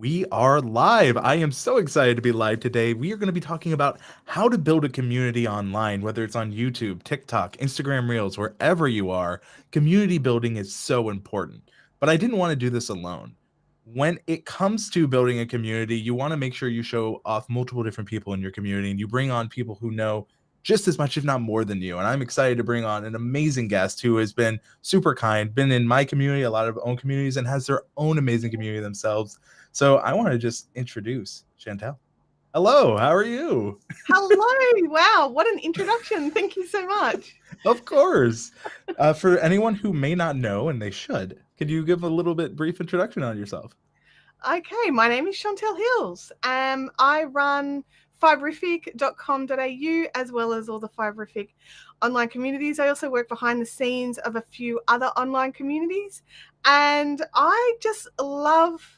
We are live. I am so excited to be live today. We are going to be talking about how to build a community online, whether it's on YouTube, TikTok, Instagram Reels, wherever you are. Community building is so important. But I didn't want to do this alone. When it comes to building a community, you want to make sure you show off multiple different people in your community and you bring on people who know just as much, if not more than you. And I'm excited to bring on an amazing guest who has been super kind, been in my community, a lot of own communities, and has their own amazing community themselves. So I want to just introduce Chantelle. Hello, how are you? Hello. Wow, what an introduction. Thank you so much. Of course. For anyone who may not know, and they should, could you give a little bit brief introduction on yourself? Okay, my name is Chantelle Hills. I run fiberfix.com.au as well as all the Fiberfix online communities. I also work behind the scenes of a few other online communities. And I just love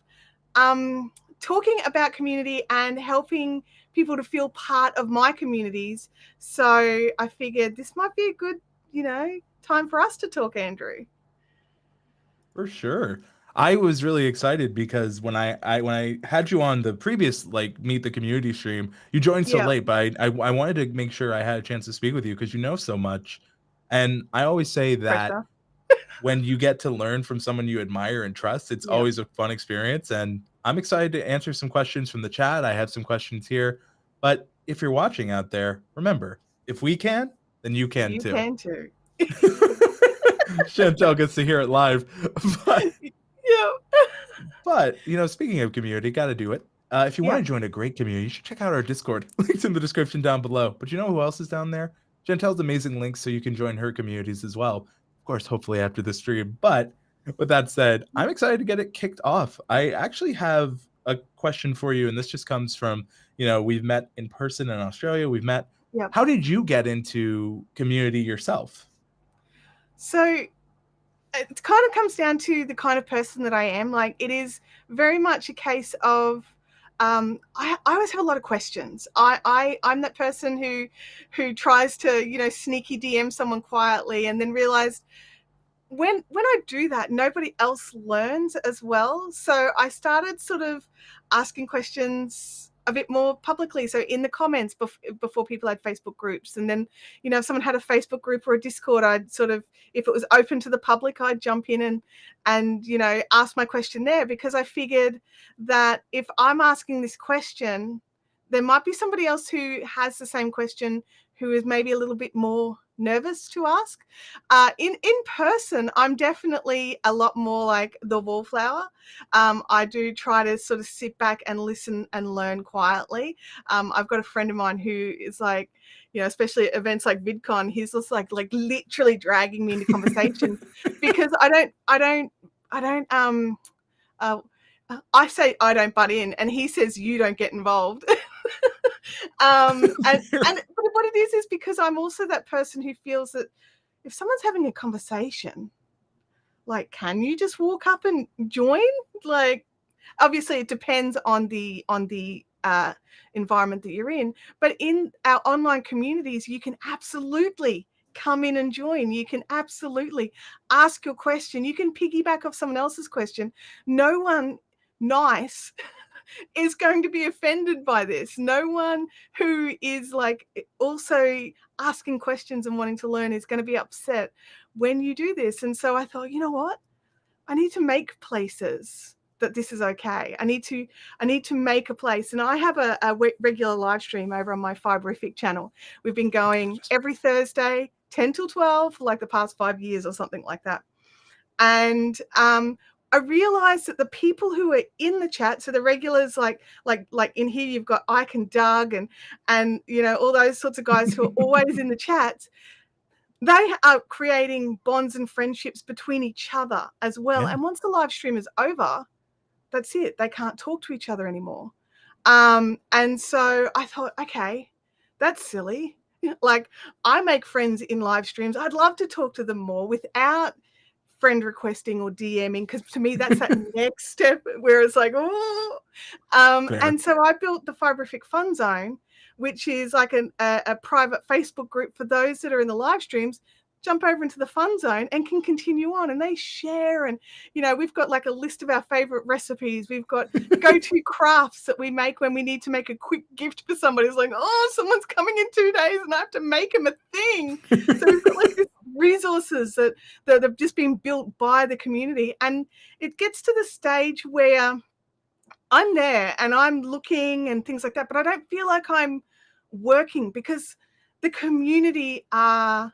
talking about community and helping people to feel part of my communities. So I figured this might be a good, time for us to talk, Andrew. For sure. I was really excited because when I had you on the previous like meet the community stream, you joined so Yeah, late, but I wanted to make sure I had a chance to speak with you because you know so much. And I always say that pressure. when you get to learn from someone you admire and trust, it's Yeah. always a fun experience. And I'm excited to answer some questions from the chat. I have some questions here. But if you're watching out there, remember, if we can, then you can You too. can too. Chantel gets to hear it live. But Yeah. speaking of community, got to do it. If you want Yeah. to join a great community, you should check out our Discord. Links in the description down below. But you know who else is down there? Chantel's amazing links so you can join her communities as well. Of course, hopefully after the stream. But with that said, I'm excited to get it kicked off. I actually have a question for you, and this just comes from, we've met in person in Australia. We've met. Yeah. How did you get into community yourself? So it kind of comes down to the kind of person that I am. Like, it is very much a case of I always have a lot of questions. I'm that person who tries to, sneaky DM someone quietly and then realize when I do that, nobody else learns as well. So I started sort of asking questions a bit more publicly. So in the comments before people had Facebook groups, and then, if someone had a Facebook group or a Discord, I'd sort of, if it was open to the public, I'd jump in and ask my question there, because I figured that if I'm asking this question, there might be somebody else who has the same question who is maybe a little bit more nervous to ask. In person, I'm definitely a lot more like the wallflower. I do try to sort of sit back and listen and learn quietly. I've got a friend of mine who is like, especially at events like VidCon, he's just like literally dragging me into conversations because uh, I say I don't butt in, and he says you don't get involved. But what it is because I'm also that person who feels that if someone's having a conversation, like, can you just walk up and join? Like, obviously it depends on the environment that you're in, but in our online communities, you can absolutely come in and join. You can absolutely ask your question. You can piggyback off someone else's question. No one nice is going to be offended by this. No one who is like also asking questions and wanting to learn is going to be upset when you do this. And so I thought, you know what? I need to make places that this is okay. I need to make a place. And I have a regular live stream over on my Fiberfix channel. We've been going every Thursday, 10 till 12, for like the past 5 years or something like that. And I realized that the people who are in the chat, so the regulars, like in here, you've got Ike and Doug and all those sorts of guys who are always in the chats. They are creating bonds and friendships between each other as well. Yeah. And once the live stream is over, that's it. They can't talk to each other anymore. And so I thought, okay, that's silly. Like, I make friends in live streams. I'd love to talk to them more without friend requesting or DMing, because to me that's that next step where it's like, oh. And so I built the Fiberfix Fun Zone, which is like a private Facebook group for those that are in the live streams jump over into the fun zone and can continue on, and they share. And we've got like a list of our favorite recipes. We've got go-to crafts that we make when we need to make a quick gift for somebody. It's like, oh, someone's coming in 2 days and I have to make them a thing. So we've got like these resources that have just been built by the community. And it gets to the stage where I'm there and I'm looking and things like that, but I don't feel like I'm working because the community are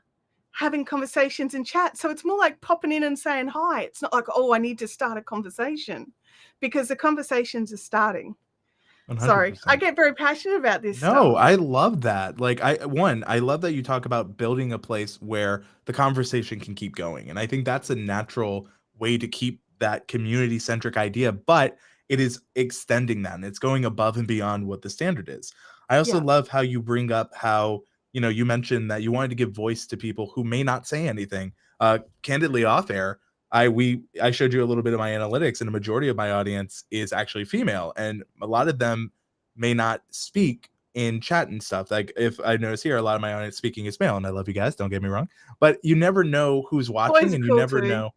having conversations in chat. So it's more like popping in and saying hi. It's not like, oh, I need to start a conversation, because the conversations are starting. 100%. Sorry, I get very passionate about this No, stuff. I love that. Like, I love that you talk about building a place where the conversation can keep going. And I think that's a natural way to keep that community centric idea, but it is extending that and it's going above and beyond what the standard is. I also Yeah. love how you bring up how, you mentioned that you wanted to give voice to people who may not say anything. Candidly, off air, I showed you a little bit of my analytics, and a majority of my audience is actually female, and a lot of them may not speak in chat and stuff. Like, if I notice here, a lot of my audience speaking is male, and I love you guys, don't get me wrong, but you never know who's watching, Boys are and you cool never too. know.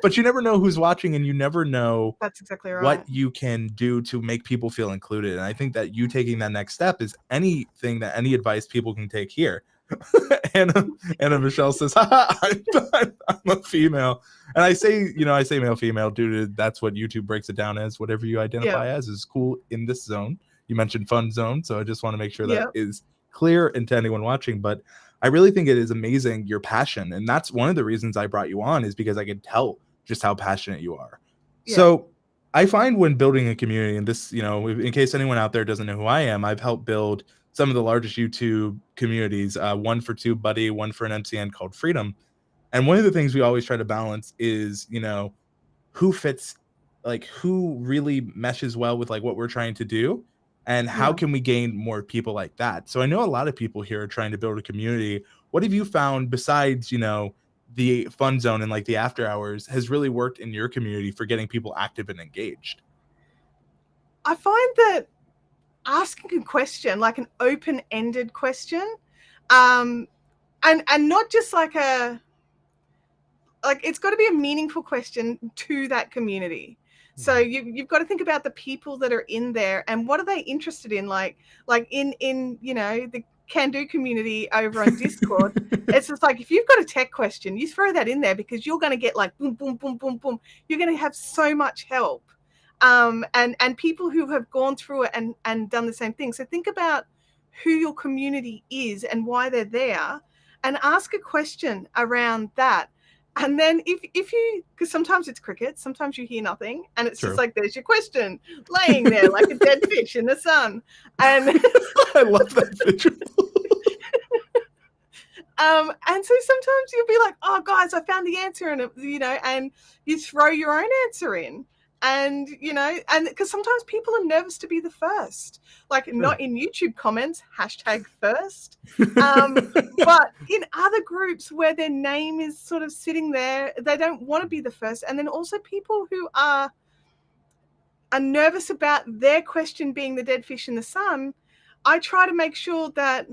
But you never know who's watching, and you never know That's exactly right. what you can do to make people feel included. And I think that you taking that next step is any advice people can take here. Anna Michelle says, I'm a female. And I say male, female due to that's what YouTube breaks it down as. Whatever you identify as is cool in this zone. You mentioned fun zone, so I just want to make sure that is clear and to anyone watching. But I really think it is amazing, your passion. And that's one of the reasons I brought you on, is because I could tell just how passionate you are. Yeah. So I find when building a community, and this, in case anyone out there doesn't know who I am, I've helped build some of the largest YouTube communities, one for TubeBuddy, one for an MCN called Freedom. And one of the things we always try to balance is, who fits, like who really meshes well with like what we're trying to do, and how can we gain more people like that. So I know a lot of people here are trying to build a community. What have you found besides, the fun zone and like the after hours has really worked in your community for getting people active and engaged? I find that asking a question, like an open-ended question, and not just like it's got to be a meaningful question to that community. So you've got to think about the people that are in there and what are they interested in. Like in the Can Do community over on Discord, it's just like, if you've got a tech question, you throw that in there, because you're going to get like boom, boom, boom, boom, boom. You're going to have so much help. And people who have gone through it and done the same thing. So think about who your community is and why they're there, and ask a question around that. And then if you, because sometimes it's cricket, sometimes you hear nothing, and it's just like, there's your question laying there like a dead fish in the sun. And I love that visual. And so sometimes you'll be like, oh guys, I found the answer, and and you throw your own answer in. And and because sometimes people are nervous to be the first, like not in YouTube comments, #first, but in other groups where their name is sort of sitting there, they don't want to be the first. And then also people who are nervous about their question being the dead fish in the sun. I try to make sure that,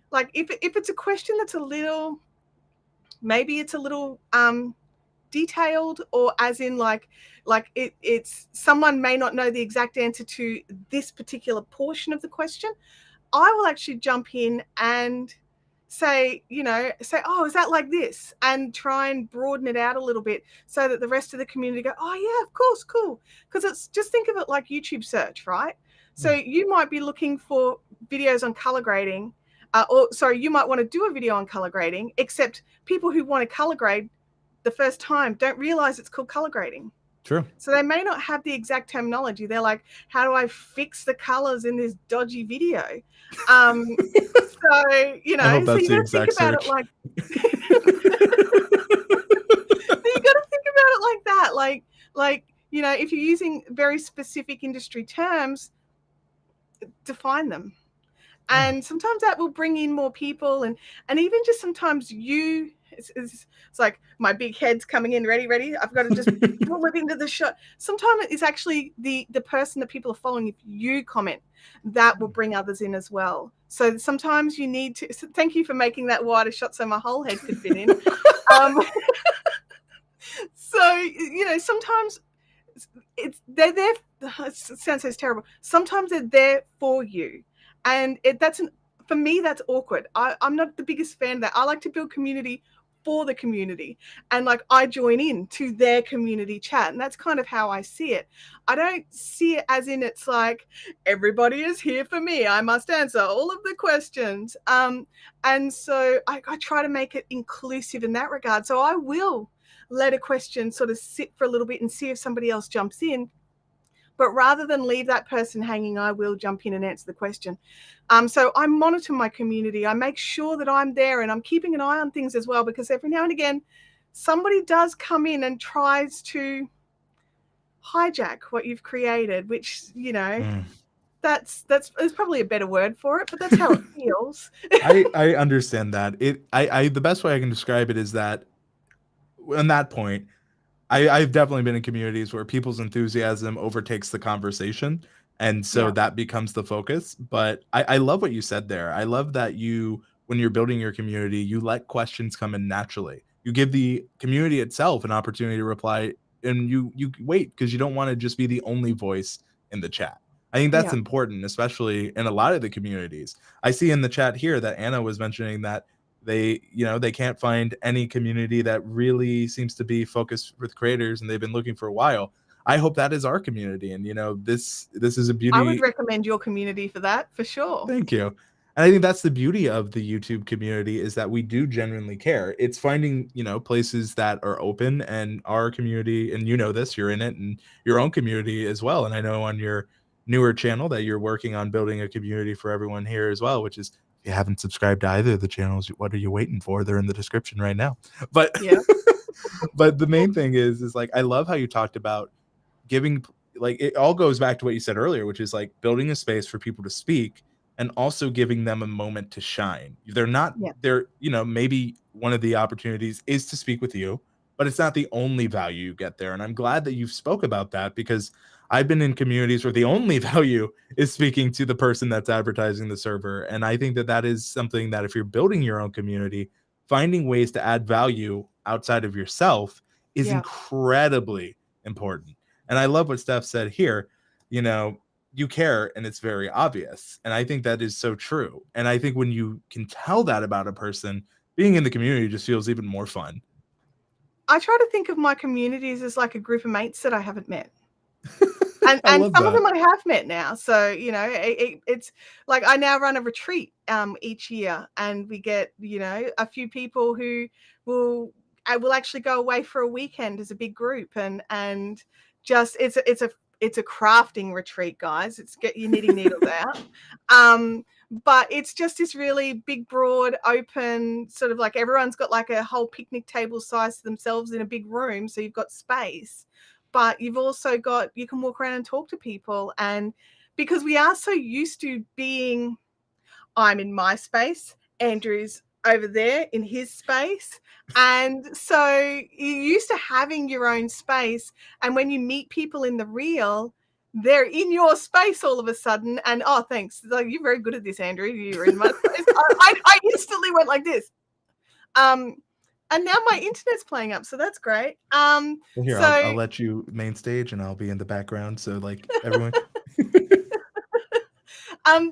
like, if it's a question that's maybe it's a little detailed, or as in like it's someone may not know the exact answer to this particular portion of the question, I will actually jump in and say, oh, is that like this, and try and broaden it out a little bit so that the rest of the community go, oh yeah, of course, cool. Because it's just, think of it like YouTube search, right? So you might be looking for videos on color grading, you might want to do a video on color grading, except people who want to color grade the first time don't realize it's called color grading. True. So they may not have the exact terminology. They're like, how do I fix the colors in this dodgy video? So, I hope that's the exact think about search. it like, so you got to think about it like that. Like, if you're using very specific industry terms, define them. And sometimes that will bring in more people, and even just sometimes you it's like my big head's coming in, ready. I've got to just pull it into the shot. Sometimes it's actually the person that people are following. If you comment, that will bring others in as well. So sometimes you need to. So thank you for making that wider shot so my whole head could fit in. So sometimes they're there. It sounds so terrible. Sometimes they're there for you, and for me that's awkward. I'm not the biggest fan of that. I like to build community for the community, and like I join in to their community chat, and that's kind of how I see it. I don't see it as in it's like everybody is here for me, I must answer all of the questions. And so I try to make it inclusive in that regard. So I will let a question sort of sit for a little bit and see if somebody else jumps in. But rather than leave that person hanging, I will jump in and answer the question. So I monitor my community. I make sure that I'm there, and I'm keeping an eye on things as well, because every now and again, somebody does come in and tries to hijack what you've created, which, that's probably a better word for it, but that's how it feels. I understand that. The best way I can describe it is that on that point, I've definitely been in communities where people's enthusiasm overtakes the conversation, and so Yeah. that becomes the focus. But I love what you said there. I love that when you're building your community, you let questions come in naturally. You give the community itself an opportunity to reply, and you wait because you don't want to just be the only voice in the chat. I think that's Yeah. important, especially in a lot of the communities. I see in the chat here that Anna was mentioning that they can't find any community that really seems to be focused with creators, and they've been looking for a while. I hope that is our community, and this is a I would beauty. recommend your community for that, for sure. Thank you. And I think that's the beauty of the YouTube community, is that we do genuinely care. It's finding, places that are open, and our community, and this, you're in it, and your own community as well. And I know on your newer channel that you're working on building a community for everyone here as well, which is, if you haven't subscribed to either of the channels, what are you waiting for? They're in the description right now. But Yeah. but the main thing is like, I love how you talked about giving, like, it all goes back to what you said earlier, which is like building a space for people to speak, and also giving them a moment to shine. Yeah. Maybe one of the opportunities is to speak with you, but it's not the only value you get there. And I'm glad that you've spoke about that, because I've been in communities where the only value is speaking to the person that's advertising the server. And I think that that is something that, if you're building your own community, finding ways to add value outside of yourself is Yeah. incredibly important. And I love what Steph said here. You care, and it's very obvious. And I think that is so true. And I think when you can tell that about a person, being in the community just feels even more fun. I try to think of my communities as like a group of mates that I haven't met. I And love some of that. them I have met now. So, it's like I now run a retreat each year, and we get, a few people who will actually go away for a weekend as a big group, and just it's a crafting retreat, guys. It's get your knitting needles out. But it's just this really big, broad, open, sort of like everyone's got like a whole picnic table size to themselves in a big room. So you've got space, but you've also got, you can walk around and talk to people. And because we are so used to being, I'm in my space, Andrew's over there in his space. And so you're used to having your own space. And when you meet people in the real, they're in your space all of a sudden. And oh, thanks. Like, you're very good at this, Andrew. You're in my space. I instantly went like this. And now my internet's playing up, so that's great. Well, here, So I'll let you main stage, and I'll be in the background. So, like, everyone.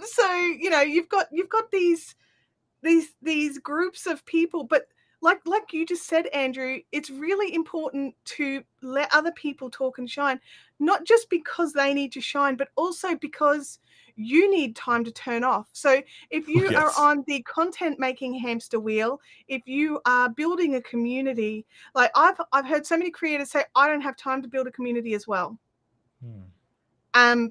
so you've got these groups of people, but like you just said, Andrew, it's really important to let other people talk and shine, not just because they need to shine, but also because you need time to turn off. So if you are Yes. on the content making hamster wheel, if you are building a community, like I've heard so many creators say, I don't have time to build a community as well.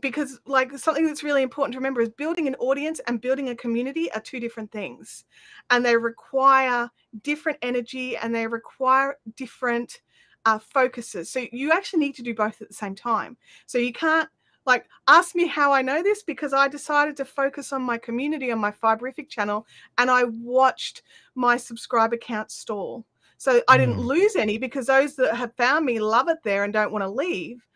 Because like something that's really important to remember is building an audience and building a community are two different things, and they require different energy, and they require different focuses. So you actually need to do both at the same time. So you can't, like, ask me how I know this, because I decided to focus on my community on my Fiberfix channel, and I watched my subscriber count stall. So I didn't lose any because those that have found me love it there and don't want to leave.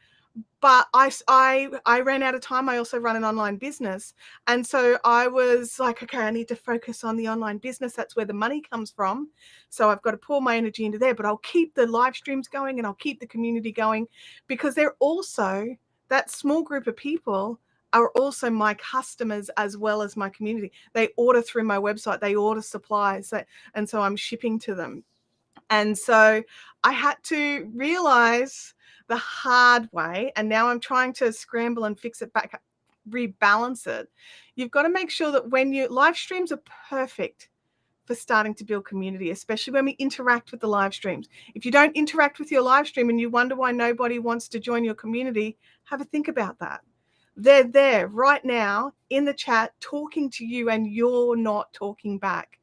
But I ran out of time. I also run an online business. And so I was like, okay, I need to focus on the online business. That's where the money comes from. So I've got to pour my energy into there, but I'll keep the live streams going and I'll keep the community going, because they're also, that small group of people are also my customers as well as my community. They order through my website, they order supplies, and so I'm shipping to them. And so I had to realize the hard way, and now I'm trying to scramble and fix it back, rebalance it. You've got to make sure that when you, live streams are perfect for starting to build community, especially when we interact with the live streams. If you don't interact with your live stream and you wonder why nobody wants to join your community, have a think about that. They're there right now in the chat talking to you and you're not talking back.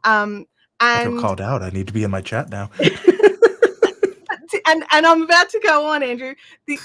I feel called out. I need to be in my chat now. And I'm about to go on, Andrew.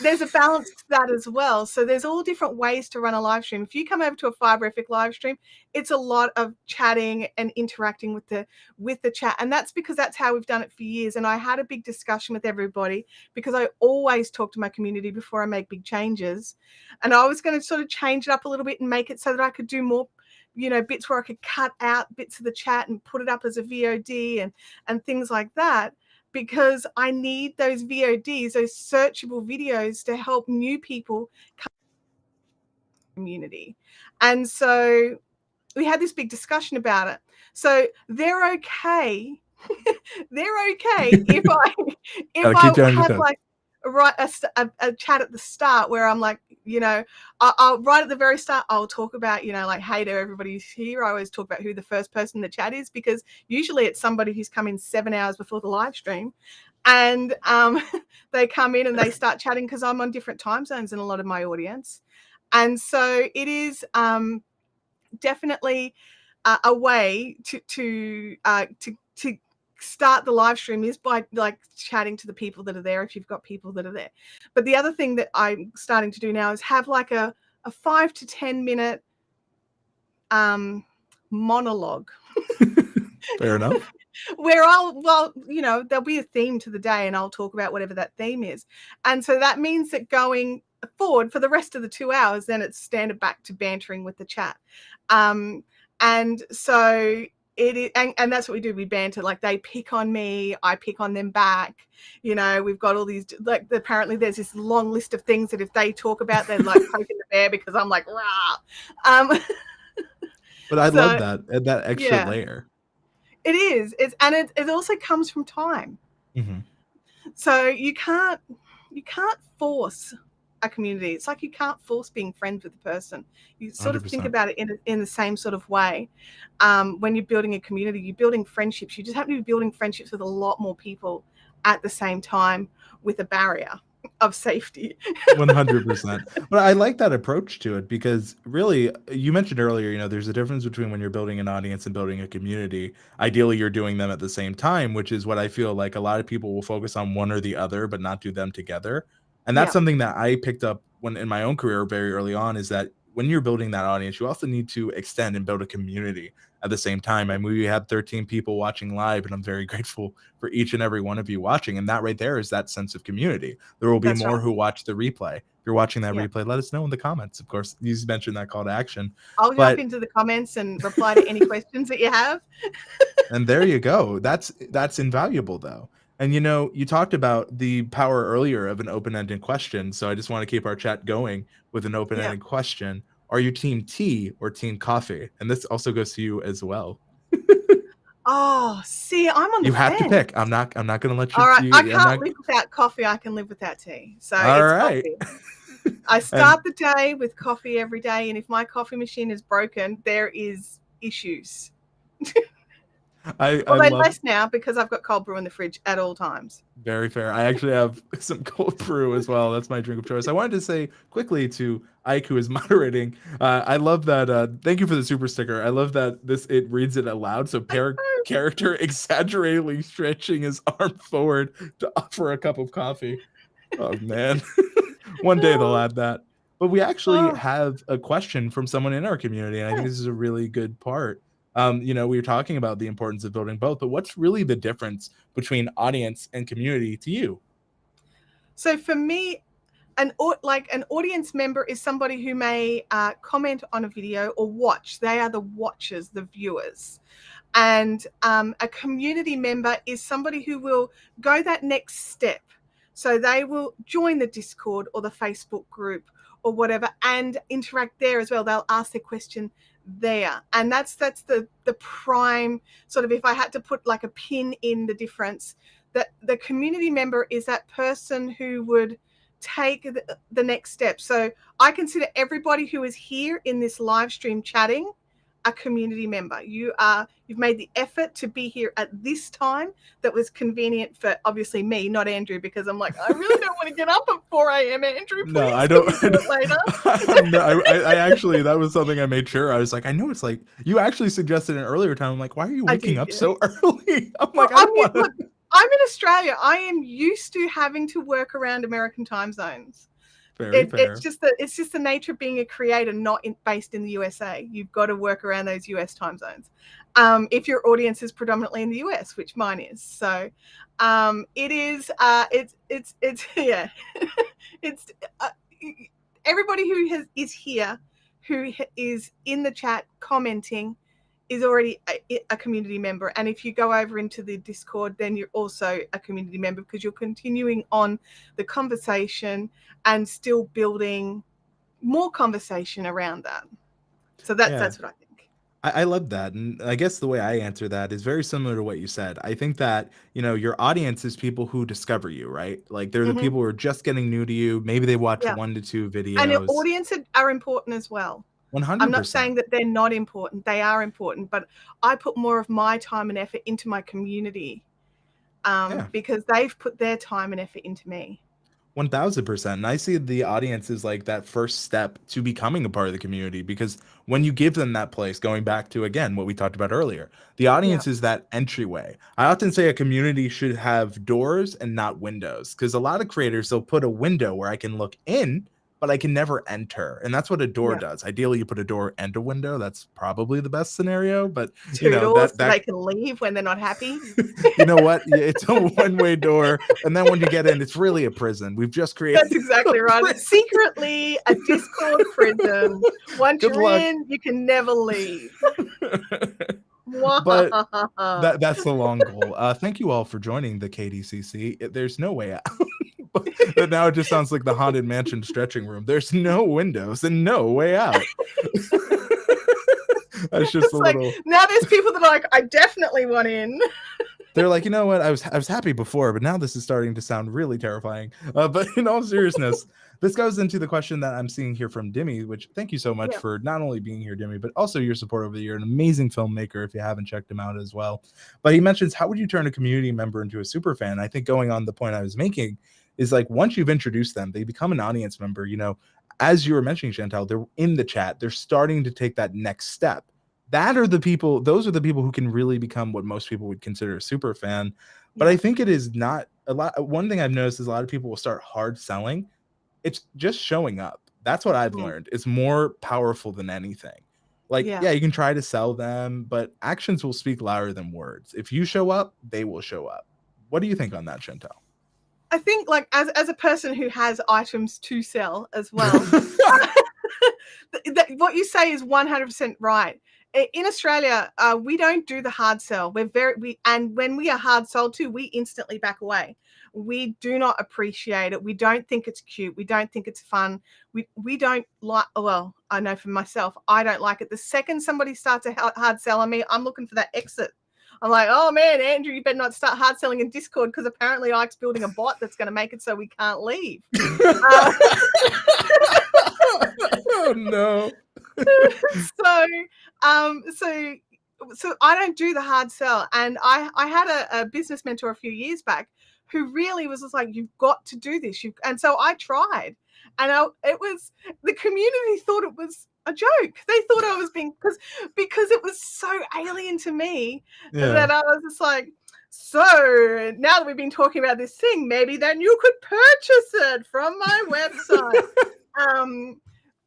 There's a balance to that as well. So there's all different ways to run a live stream. If you come over to a Fiberfix live stream, it's a lot of chatting and interacting with the chat. And that's because that's how we've done it for years. And I had a big discussion with everybody because I always talk to my community before I make big changes. And I was going to sort of change it up a little bit and make it so that I could do more, bits where I could cut out bits of the chat and put it up as a VOD and things like that, because I need those VODs, those searchable videos, to help new people come to the community. And so we had this big discussion about it. So they're okay. They're okay if I have like a chat at the start where I'm like, I'll right at the very start, I'll talk about, like, hey to everybody here. I always talk about who the first person in the chat is, because usually it's somebody who's come in 7 hours before the live stream. And they come in and they start chatting because I'm on different time zones than a lot of my audience. And so it is definitely a way to start the live stream is by like chatting to the people that are there, if you've got people that are there. But the other thing that I'm starting to do now is have like a 5 to 10 minute monologue. Fair enough. Where there'll be a theme to the day and I'll talk about whatever that theme is. And so that means that going forward for the rest of the 2 hours, then it's standard back to bantering with the chat. And so it is, and that's what we do. We banter, like they pick on me, I pick on them back. We've got all these, like, apparently there's this long list of things that if they talk about, they're like poking the bear because I'm like, rah. But I love that extra layer. It is. It also comes from time. Mm-hmm. So you can't force a community. It's like you can't force being friends with a person. You sort 100%. of think about it in the same sort of way. When you're building a community, you're building friendships. You just happen to be building friendships with a lot more people at the same time with a barrier of safety. 100%. But I like that approach to it because really, you mentioned earlier, there's a difference between when you're building an audience and building a community. Ideally, you're doing them at the same time, which is what I feel like a lot of people will focus on one or the other, but not do them together. And that's something that I picked up when in my own career very early on, is that when you're building that audience, you also need to extend and build a community at the same time. I mean, we had 13 people watching live, and I'm very grateful for each and every one of you watching. And that right there is that sense of community. There will be more who watch the replay. If you're watching that replay, let us know in the comments. Of course, you mentioned that call to action. I'll jump into the comments and reply to any questions that you have. And there you go. That's invaluable, though. And you talked about the power earlier of an open-ended question. So I just want to keep our chat going with an open-ended question. Are you team tea or team coffee? And this also goes to you as well. Oh, see, I'm on the You have fence. to pick. I'm not going to let you. All right, I can't live without coffee. I can live without tea. So coffee. I start the day with coffee every day, and if my coffee machine is broken, there is issues. I love less now because I've got cold brew in the fridge at all times. Very fair. I actually have some cold brew as well. That's my drink of choice. I wanted to say quickly to Ike, who is moderating, I love that. Thank you for the super sticker. I love that it reads it aloud. So character exaggeratedly stretching his arm forward to offer a cup of coffee. Oh man. One day they'll add that. But we actually have a question from someone in our community, and I think this is a really good part. We were talking about the importance of building both, but what's really the difference between audience and community to you? So for me, an audience member is somebody who may comment on a video or watch. They are the watchers, the viewers. And a community member is somebody who will go that next step. So they will join the Discord or the Facebook group or whatever and interact there as well. They'll ask their question there. And that's the prime sort of, if I had to put like a pin in the difference, that the community member is that person who would take the next step. So I consider everybody who is here in this live stream chatting a community member. You've made the effort to be here at this time that was convenient for obviously me, not Andrew, because I'm like, I really don't want to get up at 4 a.m. Andrew, please. No, I don't. Can we do it later? No, I actually, that was something I made sure. I was like, I know it's like, you actually suggested an earlier time. I'm like, why are you waking up so early? I'm like, I don't want to. I'm in Australia. I am used to having to work around American time zones. Very fair. It's just the nature of being a creator, not based in the USA. You've got to work around those US time zones. If your audience is predominantly in the US, which mine is, so it is. It's yeah. It's everybody who is here, who is in the chat commenting, is already a community member. And if you go over into the Discord, then you're also a community member because you're continuing on the conversation and still building more conversation around that. So that's what I think. I love that. And I guess the way I answer that is very similar to what you said. I think that, your audience is people who discover you, right? Like they're the people who are just getting new to you. Maybe they watch 1 to 2 videos. And your audience are important as well. 100%. I'm not saying that they're not important. They are important, but I put more of my time and effort into my community because they've put their time and effort into me. 1000%. And I see the audience as like that first step to becoming a part of the community, because when you give them that place, going back to, again, what we talked about earlier, the audience is that entryway. I often say a community should have doors and not windows, because a lot of creators, they'll put a window where I can look in, but I can never enter. And that's what a door does. Ideally, you put a door and a window. That's probably the best scenario. But doors so they can leave when they're not happy. You know what? It's a one-way door. And then when you get in, it's really a prison. We've just created. That's exactly right. Secretly a Discord prison. Once you're in, you can never leave. But that's the long goal. Thank you all for joining the KDCC. There's no way out. But now it just sounds like the Haunted Mansion stretching room. There's no windows and no way out. That's just little. Now there's people that are like, I definitely want in. They're like, you know what? I was happy before, but now this is starting to sound really terrifying. But in all seriousness, this goes into the question that I'm seeing here from Dimmy, which thank you so much for not only being here, Dimmy, but also your support over the year. An amazing filmmaker, if you haven't checked him out as well. But he mentions, how would you turn a community member into a super fan? I think going on the point I was making is like, once you've introduced them, they become an audience member. As you were mentioning, Chantelle, they're in the chat. They're starting to take that next step. Those are the people who can really become what most people would consider a super fan. But I think it is not a lot. One thing I've noticed is a lot of people will start hard selling. It's just showing up. That's what I've learned. It's more powerful than anything. Like, you can try to sell them, but actions will speak louder than words. If you show up, they will show up. What do you think on that, Chantelle? I think, like, as a person who has items to sell as well, what you say is 100% right. In Australia, we don't do the hard sell. And when we are hard sold to, we instantly back away. We do not appreciate it. We don't think it's cute. We don't think it's fun. We don't like. Well, I know for myself, I don't like it. The second somebody starts a hard sell on me, I'm looking for that exit. I'm like, oh man, Andrew, you better not start hard selling in Discord, because apparently Ike's building a bot that's going to make it so we can't leave. Oh no. So I don't do the hard sell. And I had a business mentor a few years back who really was just like, you've got to do this. And so I tried, and the community thought it was a joke. They thought I was being, because it was so alien to me that I was just like, so now that we've been talking about this thing, maybe then you could purchase it from my website.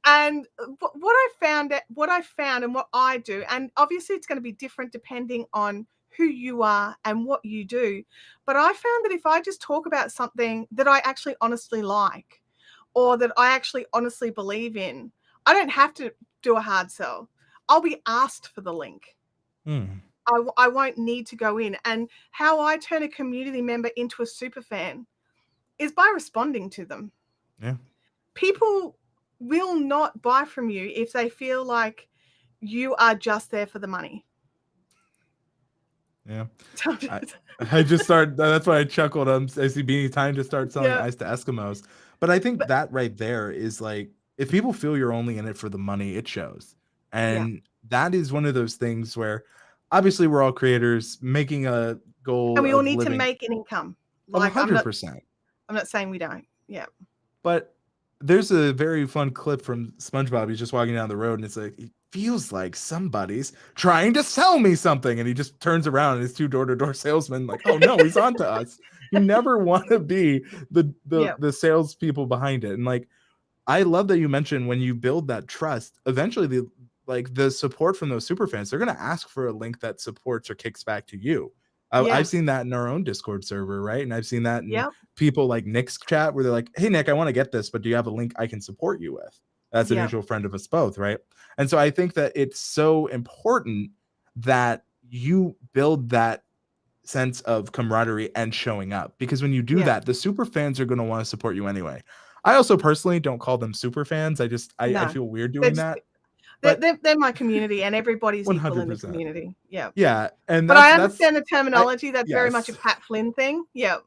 And what I found and what I do, and obviously it's going to be different depending on who you are and what you do. But I found that if I just talk about something that I actually honestly like, or that I actually honestly believe in, I don't have to do a hard sell. I'll be asked for the link. I won't need to go in. And how I turn a community member into a super fan is by responding to them. Yeah. People will not buy from you if they feel like you are just there for the money. Yeah. I just started, that's why I chuckled. I see being time to start selling Yeah. ice to Eskimos. But I think that right there is like, if people feel you're only in it for the money, it shows. And that is one of those things where obviously we're all creators making a goal And we all of need to living make an income. of Like I'm 100%. not saying we don't. Yeah. But there's a very fun clip from SpongeBob. He's just walking down the road and it's like, it feels like somebody's trying to sell me something. And he just turns around and it's two door-to-door salesmen like, oh no, he's on to us. You never want to be the salespeople behind it. And like, I love that you mentioned when you build that trust, eventually the support from those super fans, they're going to ask for a link that supports or kicks back to you. I've seen that in our own Discord server, right? And I've seen that in people like Nick's chat where they're like, hey, Nick, I want to get this, but do you have a link I can support you with? That's a mutual friend of us both, right? And so I think that it's so important that you build that sense of camaraderie and showing up, because when you do that, the super fans are going to want to support you anyway. I also personally don't call them super fans. I feel weird doing that. They're my community, and everybody's 100%. equal in the community. Yeah. Yeah. And but I understand the terminology. That's very much a yes. Pat Flynn thing. Yeah.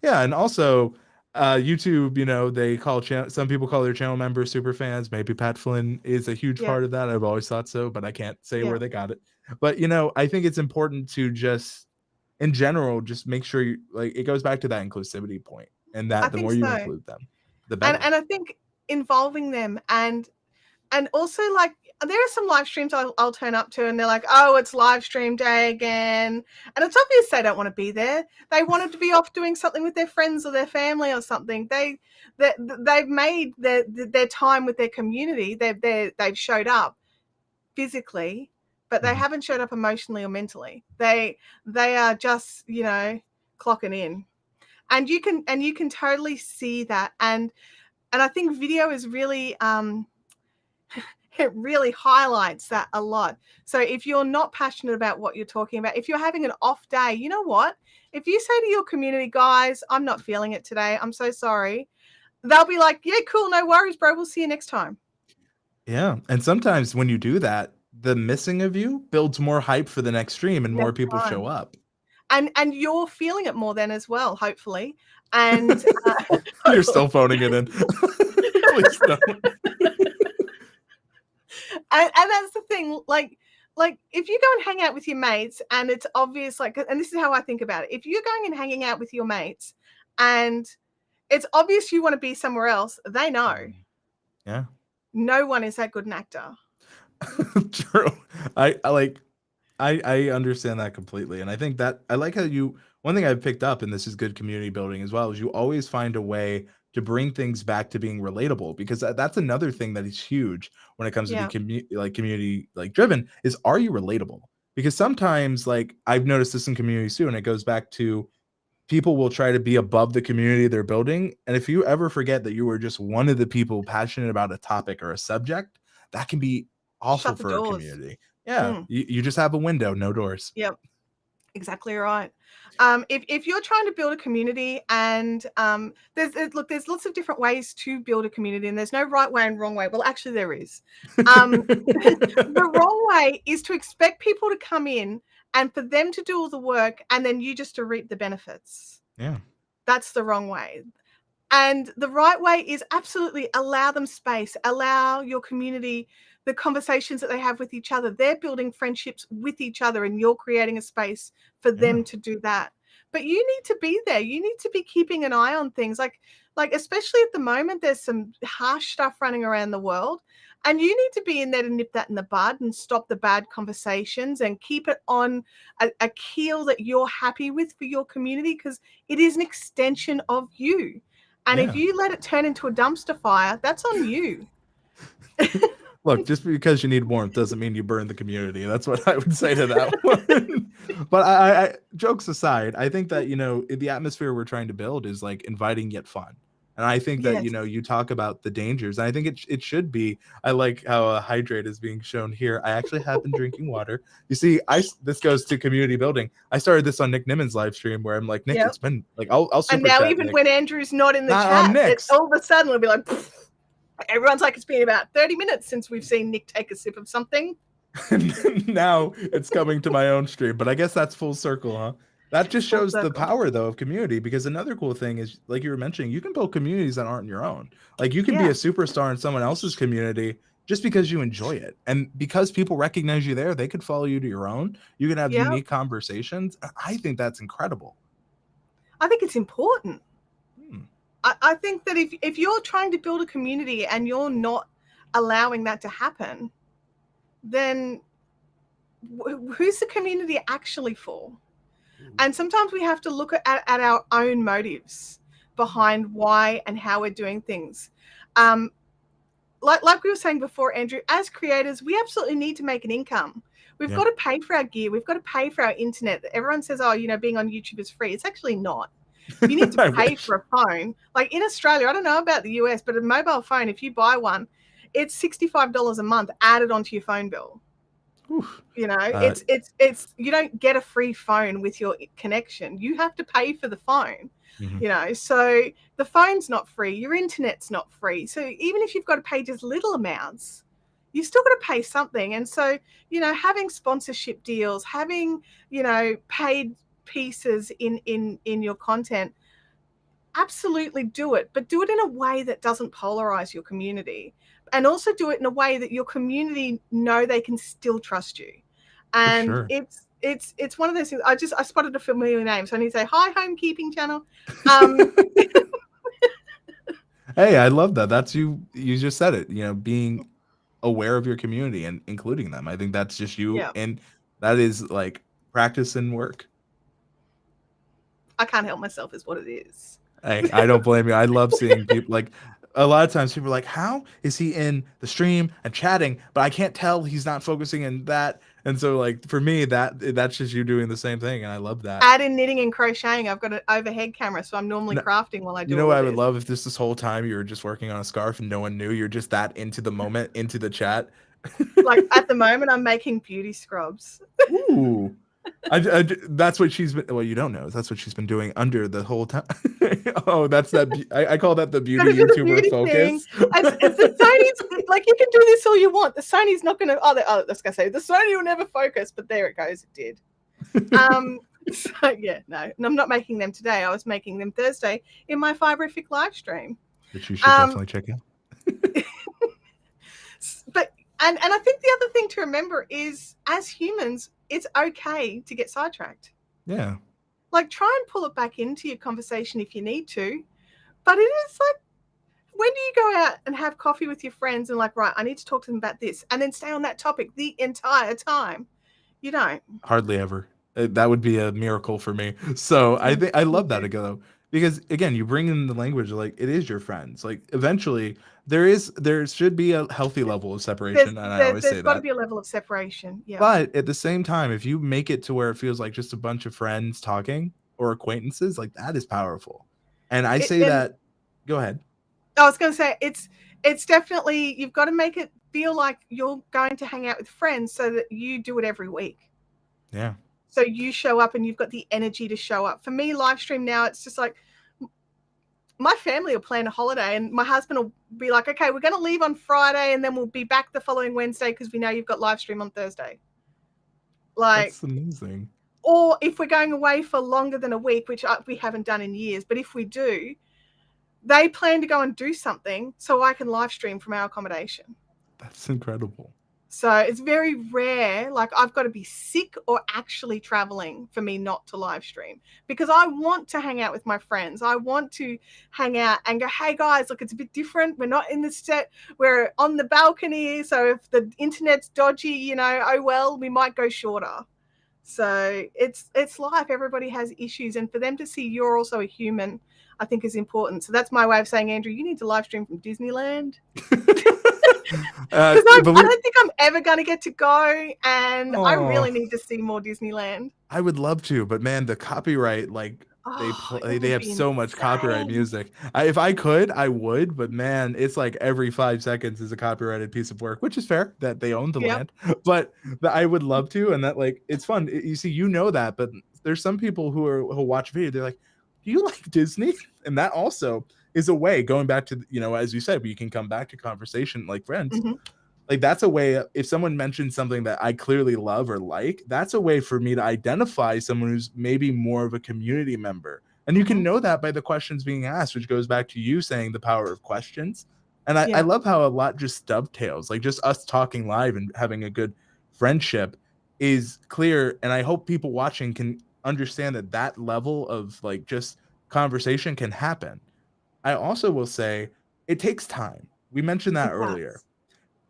Yeah. And also YouTube, you know, they call some people call their channel members super fans. Maybe Pat Flynn is a huge part of that. I've always thought so, but I can't say where they got it. But you know, I think it's important to just in general, just make sure you like it goes back to that inclusivity point, and that the more you include them, the better. And I think involving them and also like there are some live streams I'll turn up to and they're like, oh, it's live stream day again. And it's obvious they don't want to be there. They wanted to be off doing something with their friends or their family or something. They've made their time with their community. They've showed up physically, but they haven't showed up emotionally or mentally. They are just, you know, clocking in. And you can totally see that. And I think video is really it really highlights that a lot. So if you're not passionate about what you're talking about, if you're having an off day, you know what? If you say to your community, guys, I'm not feeling it today, I'm so sorry, they'll be like, yeah, cool, no worries, bro, we'll see you next time. Yeah. And sometimes when you do that, the missing of you builds more hype for the next stream and more people show up. And you're feeling it more then as well, hopefully. And you're still phoning it in. Please don't. And that's the thing, like if you go and hang out with your mates and it's obvious, like, and this is how I think about it, if you're going and hanging out with your mates and it's obvious you want to be somewhere else, they know. Yeah. No one is that good an actor. True. I understand that completely. And I think that I like how one thing I've picked up, and this is good community building as well, is you always find a way to bring things back to being relatable, because that's another thing that is huge when it comes to be community driven is, are you relatable? Because sometimes, like, I've noticed this in communities too, and it goes back to people will try to be above the community they're building. And if you ever forget that you were just one of the people passionate about a topic or a subject, that can be awful for a community. Yeah. You just have a window, no doors. Yep. Exactly right. If you're trying to build a community, and there's lots of different ways to build a community, and there's no right way and wrong way. Well, actually there is. The wrong way is to expect people to come in and for them to do all the work and then you just to reap the benefits. Yeah. That's the wrong way. And the right way is absolutely allow them space, allow your community the conversations that they have with each other. They're building friendships with each other and you're creating a space for them to do that. But you need to be there. You need to be keeping an eye on things. Like especially at the moment, there's some harsh stuff running around the world. And you need to be in there to nip that in the bud and stop the bad conversations and keep it on a keel that you're happy with for your community, because it is an extension of you. And if you let it turn into a dumpster fire, that's on you. Look, just because you need warmth doesn't mean you burn the community. That's what I would say to that one. But jokes aside, I think that, the atmosphere we're trying to build is like inviting yet fun. And I think that, Yes. you talk about the dangers. And I think it should be. I like how hydrate is being shown here. I actually have been drinking water. You see, this goes to community building. I started this on Nick Nimmon's live stream where I'm like, Nick, Yep. it's been like, I'll And super now chat even Nick. when Andrew's not in the Not on chat, Nick's. all of a sudden it'll be like, everyone's like, it's been about 30 minutes since we've seen Nick take a sip of something. Now it's coming to my own stream, but I guess that's full circle, huh? That just Full shows the circle. power, though, of community, because another cool thing is, like you were mentioning, you can build communities that aren't your own. Like, you can be Yeah. a superstar in someone else's community just because you enjoy it. And because people recognize you there, they could follow you to your own. You can have Yep. unique conversations. I think that's incredible. I think it's important. I think that if you're trying to build a community and you're not allowing that to happen, then who's the community actually for? And sometimes we have to look at our own motives behind why and how we're doing things. Like we were saying before, Andrew, as creators, we absolutely need to make an income. We've got to pay for our gear. We've got to pay for our internet. Everyone says, oh, being on YouTube is free. It's actually not. You need to pay for a phone. Like in Australia, I don't know about the US, but a mobile phone, if you buy one, it's $65 a month added onto your phone bill. Oof. It's you don't get a free phone with your connection. You have to pay for the phone. So the phone's not free, your internet's not free. So even if you've got to pay just little amounts, you still got to pay something. And so, having sponsorship deals, having, paid pieces in your content, absolutely do it, but do it in a way that doesn't polarize your community, and also do it in a way that your community know they can still trust you. And sure. It's one of those things. I spotted a familiar name, so I need to say hi, Homekeeping Channel. Hey, I love that. That's you just said it, being aware of your community and including them. I think that's just you. And that is like practice and work. I can't help myself is what it is. Hey, I don't blame you. I love seeing people, like, a lot of times people are like, how is he in the stream and chatting, but I can't tell he's not focusing in that. And so, like, for me, that's just you doing the same thing, and I love that. Add in knitting and crocheting. I've got an overhead camera, so I'm normally crafting while I do. You know what I would love if this whole time you were just working on a scarf and no one knew. You're just that into the moment, into the chat. Like at the moment, I'm making beauty scrubs. Ooh. That's what she's been. Well, you don't know. That's what she's been doing under the whole time. Oh, that's that. I call that the beauty YouTuber focus. It's the Sony's. Like, you can do this all you want. The Sony's not going to. I was going to say the Sony will never focus, but there it goes. It did. So yeah, no, I'm not making them today. I was making them Thursday in my Fiberfix live stream, which you should definitely check out. But and I think the other thing to remember is, as humans, it's okay to get sidetracked. Yeah. Like, try and pull it back into your conversation if you need to. But it is like, when do you go out and have coffee with your friends and like, right, I need to talk to them about this, and then stay on that topic the entire time? You don't. Hardly ever. That would be a miracle for me. So I think I love that ago, because again, you bring in the language, like, it is your friends. Like, eventually there should be a healthy level of separation, and I always say that. There's got to be a level of separation. Yeah. But at the same time, if you make it to where it feels like just a bunch of friends talking or acquaintances, like, that is powerful. And I say that. Go ahead. I was going to say it's definitely, you've got to make it feel like you're going to hang out with friends, so that you do it every week. Yeah. So you show up and you've got the energy to show up. For me, live stream now, it's just like, my family will plan a holiday and my husband will be like, okay, we're going to leave on Friday and then we'll be back the following Wednesday because we know you've got live stream on Thursday. Like, that's amazing. Or if we're going away for longer than a week, which we haven't done in years, but if we do, they plan to go and do something so I can live stream from our accommodation. That's incredible. So it's very rare. Like, I've got to be sick or actually traveling for me not to live stream, because I want to hang out with my friends. I want to hang out and go, hey guys, look, it's a bit different. We're not in the set. We're on the balcony. So if the internet's dodgy, oh well, we might go shorter. So it's life. Everybody has issues. And for them to see you're also a human, I think is important. So that's my way of saying, Andrew, you need to live stream from Disneyland. Because but I don't think I'm ever going to get to go, and I oh, really need to see more Disneyland. I would love to, but man, the copyright, like Oh, it they would have be so much copyright insane. music. If I could, I would, but man, it's like every 5 seconds is a copyrighted piece of work, which is fair that they own the Yep. land. But I would love to, and that like it's fun. You see, you know that, but there's some people who watch video. They're like, "Do you like Disney?" And that also is a way going back to as you said, we can come back to conversation like friends. Hmm. Like that's a way, if someone mentions something that I clearly love or like, that's a way for me to identify someone who's maybe more of a community member. And you Hmm. can know that by the questions being asked, which goes back to you saying the power of questions. And I Yeah. love how a lot just dovetails, like just us talking live and having a good friendship is clear. And I hope people watching can understand that that level of like just conversation can happen. I also will say it takes time. We mentioned that It earlier, does.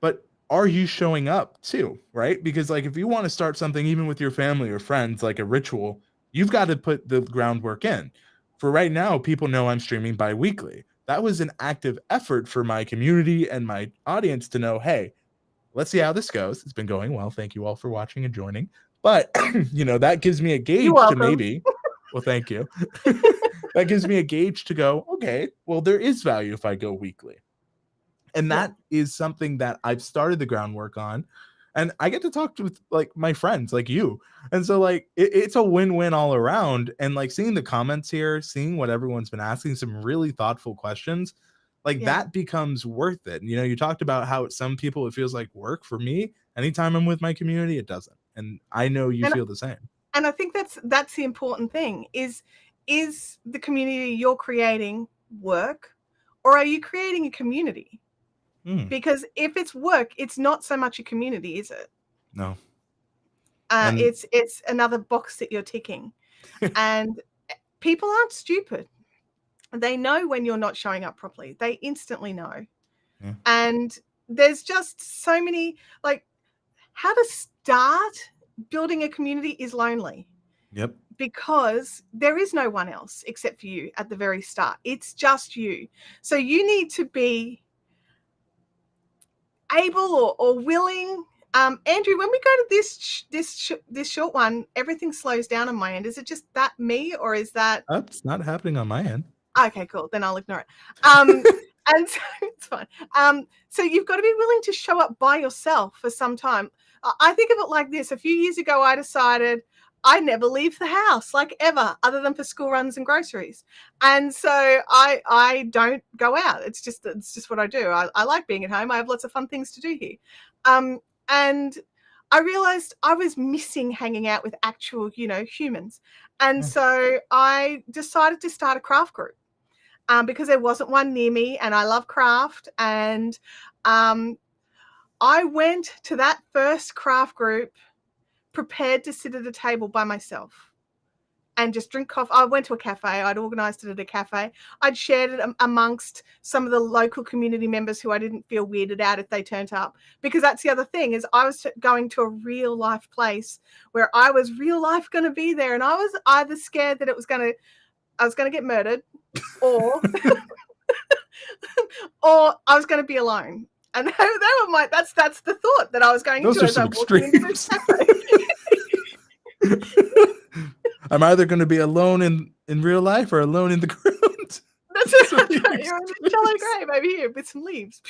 but are you showing up too, right? Because like if you want to start something even with your family or friends, like a ritual, you've got to put the groundwork in. For right now, people know I'm streaming bi-weekly. That was an active effort for my community and my audience to know, hey, let's see how this goes. It's been going well. Thank you all for watching and joining. But that gives me a You're gauge to welcome. maybe, well, thank you. That gives me a gauge to go, okay, well, there is value if I go weekly. And Yeah. that is something that I've started the groundwork on, and I get to talk with like my friends like you, and so like it's a win-win all around. And like seeing the comments here, seeing what everyone's been asking, some really thoughtful questions, like Yeah. that becomes worth it. You talked about how some people it feels like work. For me, anytime I'm with my community, it doesn't, and I know you And feel the same. and I think that's the important thing is the community you're creating work, or are you creating a community? Mm, Because if it's work, it's not so much a community, is it? no, and It's another box that you're ticking. And people aren't stupid. They know when you're not showing up properly. They instantly know. yeah, And there's just so many, like, how to start building a community is lonely, yep, because there is no one else except for you at the very start. It's just you. So you need to be able or willing. Andrew, when we go to this short one, everything slows down on my end. Is it just that me, or is that that's not happening on my end. okay? Cool. Then I'll ignore it. And so it's fine. So you've got to be willing to show up by yourself for some time. I think of it like this. A few years ago, I decided I never leave the house, like ever, other than for school runs and groceries. And so I don't go out. It's just what I do. I like being at home. I have lots of fun things to do here. And I realized I was missing hanging out with actual, humans. And Yeah. so I decided to start a craft group, because there wasn't one near me, and I love craft. And I went to that first craft group prepared to sit at a table by myself and just drink coffee. I went to a cafe. I'd organized it at a cafe. I'd shared it amongst some of the local community members who I didn't feel weirded out if they turned up. Because that's the other thing, is I was going to a real life place where I was real life going to be there. And I was either scared that I was going to get murdered, or or I was going to be alone. And they were that's the thought that I was going Those into are as some I'm walking into this extremes. cafe. I'm either going to be alone in real life or alone in the ground. That's So it. many You're in the shallow extremes. grave over here with some leaves.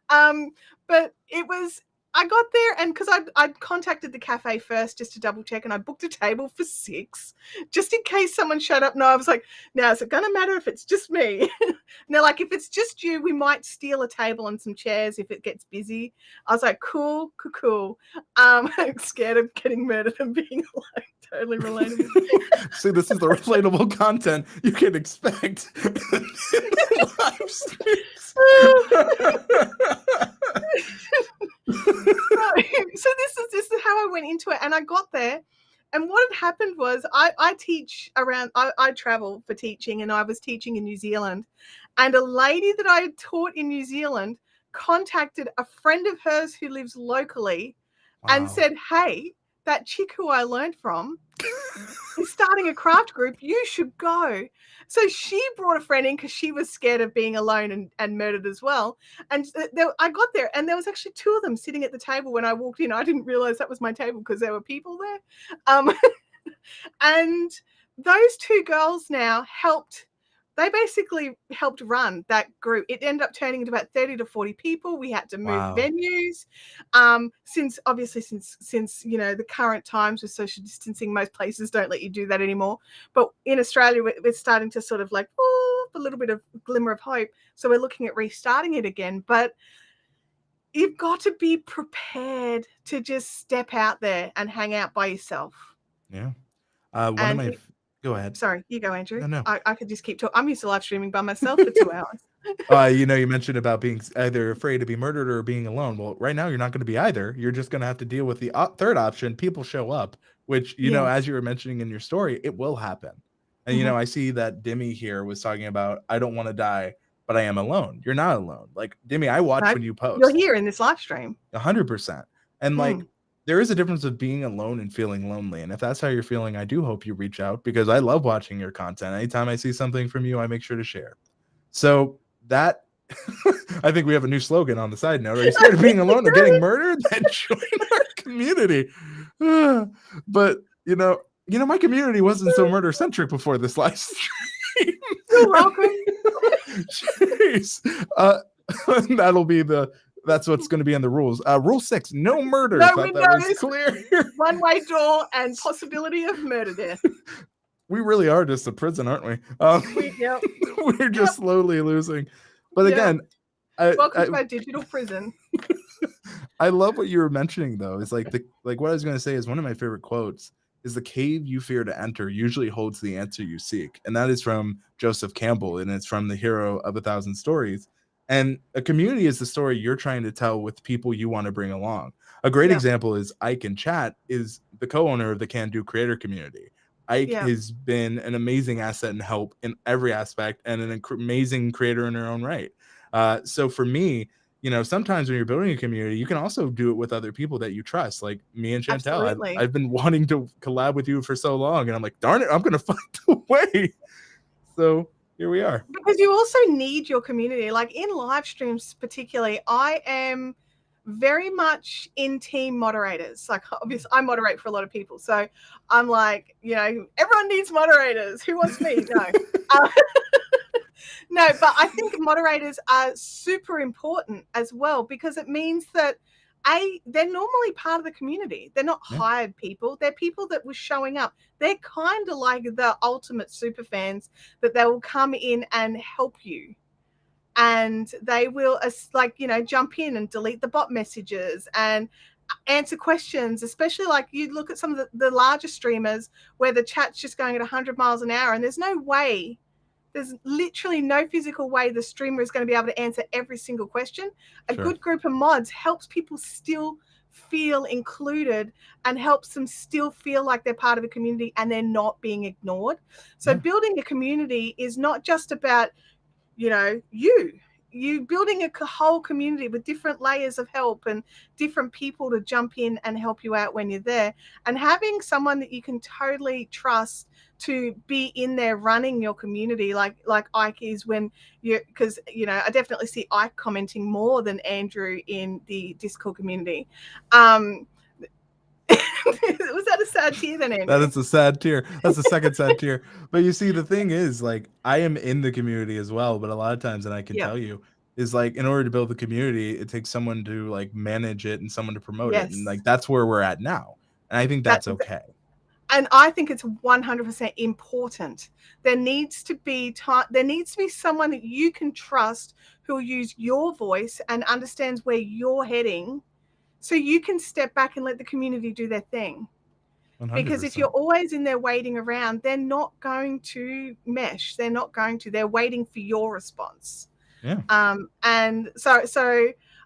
But it was, I got there, and because I'd contacted the cafe first just to double check, and I booked a table for 6 just in case someone showed up. No, I was like, now is it going to matter if it's just me? And they're like, if it's just you, we might steal a table and some chairs if it gets busy. I was like, cool. I'm scared of getting murdered and being like totally relatable. See, this is the relatable content you can expect in live streams. So this is how I went into it, and I got there, and what had happened was I teach around. I travel for teaching, and I was teaching in New Zealand, and a lady that I had taught in New Zealand contacted a friend of hers who lives locally and Wow. said, hey, that chick who I learned from is starting a craft group. You should go. So she brought a friend in because she was scared of being alone and murdered as well. And I got there and there was actually 2 of them sitting at the table when I walked in. I didn't realize that was my table because there were people there. And those 2 girls now they basically helped run that group. It ended up turning into about 30 to 40 people. We had to move Wow. venues. Since the current times with social distancing, most places don't let you do that anymore. But in Australia, we're starting to sort of like, a little bit of glimmer of hope. So we're looking at restarting it again. But you've got to be prepared to just step out there and hang out by yourself. Yeah. And Go ahead. sorry, you go, Andrew. No. I could just keep talking. I'm used to live streaming by myself for 2 hours. You mentioned about being either afraid to be murdered or being alone. Well, right now you're not going to be either. You're just going to have to deal with the third option. People show up, which, Yeah. as you were mentioning in your story, it will happen. And, I see that Dimmy here was talking about, I don't want to die, but I am alone. You're not alone. Like, Dimmy, I watch No, when you post. you're here in this live stream. 100%. And like, there is a difference of being alone and feeling lonely. And if that's how you're feeling, I do hope you reach out because I love watching your content. Anytime I see something from you, I make sure to share. So that, I think we have a new slogan on the side note. Are you scared of being alone or getting murdered? Then join our community. But, my community wasn't so murder centric before this live stream. You're welcome. Jeez. That's what's going to be in the rules. Rule 6, no murders. No Thought windows, that was clear. One-way door, and possibility of murder there. We really are just a prison, aren't we? We're just slowly losing. But again, welcome to our digital prison. I love what you were mentioning, though. Is like what I was going to say is one of my favorite quotes is the cave you fear to enter usually holds the answer you seek. And that is from Joseph Campbell, and it's from The Hero of 1,000 Stories. And a community is the story you're trying to tell with people you want to bring along. A great example is Ike in chat is the co-owner of the Can Do Creator community. Ike has been an amazing asset and help in every aspect and an amazing creator in her own right. So for me, sometimes when you're building a community, you can also do it with other people that you trust, like me and Chantelle. I've been wanting to collab with you for so long, and I'm like, darn it, I'm going to find a way. So here we are. Because you also need your community. Like in live streams particularly, I am very much in team moderators. Like obviously I moderate for a lot of people. So I'm like, everyone needs moderators. Who wants me? No. No, but I think moderators are super important as well because it means that they're normally part of the community. They're not hired people. They're people that were showing up. They're kind of like the ultimate super fans that they will come in and help you. And they will jump in and delete the bot messages and answer questions, especially like you look at some of the larger streamers where the chat's just going at 100 miles an hour and there's literally no physical way the streamer is going to be able to answer every single question. A good group of mods helps people still feel included and helps them still feel like they're part of a community and they're not being ignored. So building a community is not just about, you building a whole community with different layers of help and different people to jump in and help you out when you're there, and having someone that you can totally trust to be in there running your community like Ike is because I definitely see Ike commenting more than Andrew in the Discord community. Was that a sad tear then, Andrew? That is a sad tear. That's the second sad tear. But you see, the thing is, like, I am in the community as well, but a lot of times, and I can tell you, is like, in order to build the community, it takes someone to like manage it and someone to promote it. And like, that's where we're at now. And I think that's okay. And I think it's 100% important. There needs to be someone that you can trust who will use your voice and understands where you're heading, so you can step back and let the community do their thing. 100%. Because if you're always in there waiting around, they're not going to mesh. They're waiting for your response. Yeah. And so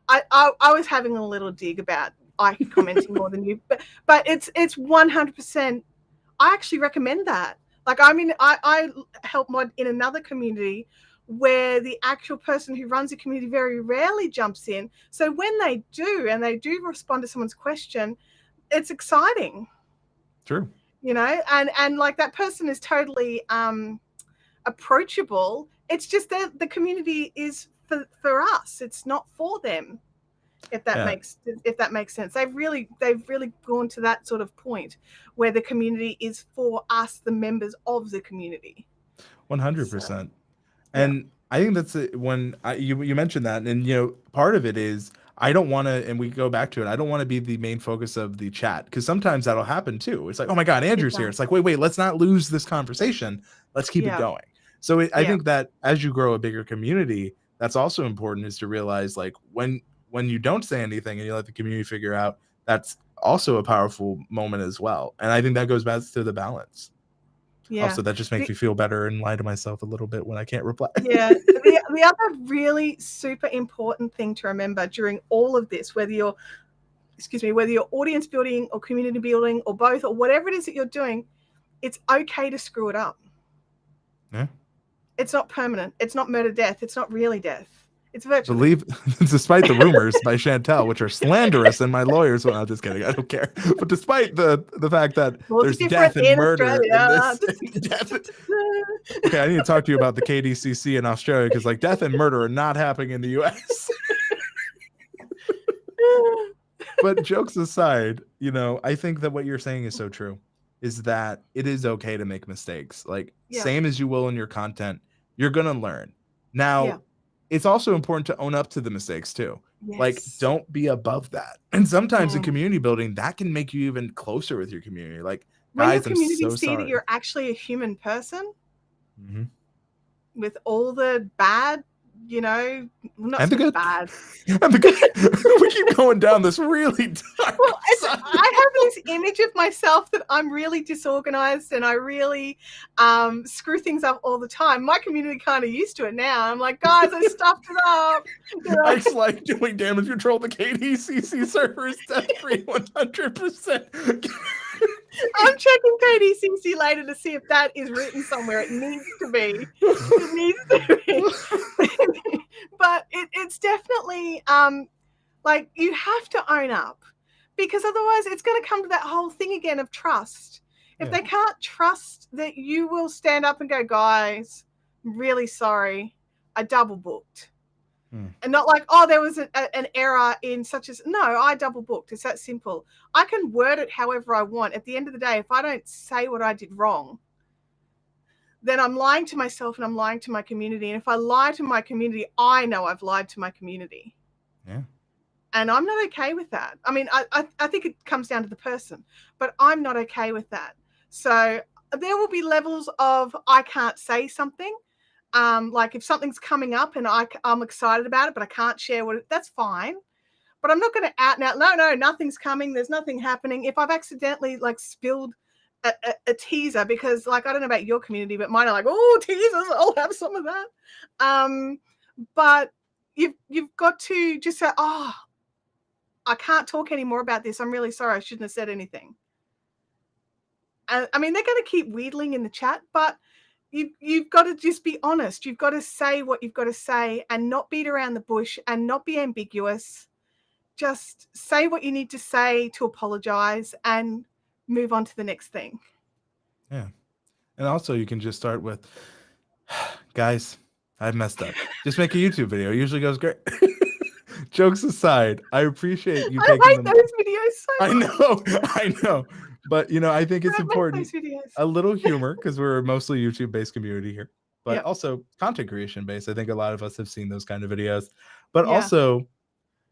I was having a little dig about Ike commenting more than you, but it's 100%. I actually recommend that. Like, I mean, I help mod in another community where the actual person who runs the community very rarely jumps in. So when they do, and they do respond to someone's question, it's exciting, True. you know, and like that person is totally approachable. It's just that the community is for us. It's not for them. If that Yeah. makes sense. They've really gone to that sort of point where the community is for us, the members of the community. 100%. Yeah. And I think that's when you mentioned that, and part of it is I don't want to, and we go back to it. I don't want to be the main focus of the chat because sometimes that'll happen too. It's like, oh my God, It Andrew's here. It's does. like, wait, let's not lose this conversation. Let's keep it Yeah. going. So I Yeah. think that as you grow a bigger community, that's also important is to realize like when you don't say anything and you let the community figure out, that's also a powerful moment as well. And I think that goes back to the balance. Yeah. Also, that just makes me feel better and lie to myself a little bit when I can't reply. Yeah. The other really super important thing to remember during all of this, whether you're audience building or community building or both or whatever it is that you're doing, it's okay to screw it up. Yeah. It's not permanent. It's not murder death. It's not really death. It's virtually. Believe, despite the rumors by Chantelle, which are slanderous, and my lawyers, well, I'm just kidding, I don't care. But despite the fact that there's death and murder in this, okay, I need to talk to you about the KDCC in Australia because like death and murder are not happening in the US. But jokes aside, I think that what you're saying is so true. Is that it is okay to make mistakes. Like same as you will in your content, you're gonna learn. Now, it's also important to own up to the mistakes too. Yes. Like don't be above that. And sometimes in community building, that can make you even closer with your community. Like when guys, your community I'm so see sorry. that you're actually a human person with all the bad, not and so the good. bad. And the good. We keep going down this really dark. Well, I have this image of myself that I'm really disorganized and I really screw things up all the time. My community kind of used to it now. I'm like, guys, I stuffed it up. It's like doing damage control. The KDCC server is death free 100%. I'm checking KDCC later to see if that is written somewhere. It needs to be. It needs to be. But it's definitely like you have to own up because otherwise it's going to come to that whole thing again of trust. If they can't trust that you will stand up and go, guys, I'm really sorry, I double booked. And not like, oh, there was an error in such as, no, I double booked. It's that simple. I can word it however I want. At the end of the day, if I don't say what I did wrong, then I'm lying to myself and I'm lying to my community. And if I lie to my community, I know I've lied to my community. Yeah. And I'm not okay with that. I mean, I think it comes down to the person, but I'm not okay with that. So there will be levels of I can't say something. Like if something's coming up and I'm excited about it, but I can't share that's fine. But I'm not going to out now. No, nothing's coming. There's nothing happening. If I've accidentally like spilled a teaser, because like, I don't know about your community, but mine are like, oh, teasers, I'll have some of that. But you've got to just say, oh, I can't talk anymore about this. I'm really sorry. I shouldn't have said anything. I mean, they're going to keep wheedling in the chat, but you've got to just be honest. You've got to say what you've got to say and not beat around the bush and not be ambiguous. Just say what you need to say to apologize and move on to the next thing. Yeah. And also you can just start with, guys, I've messed up. Just make a YouTube video. It usually goes great. Jokes aside, I appreciate you taking I hate those videos so much. I know. But I think it's important. A little humor because we're a mostly YouTube-based community here, but also content creation based. I think a lot of us have seen those kind of videos. But also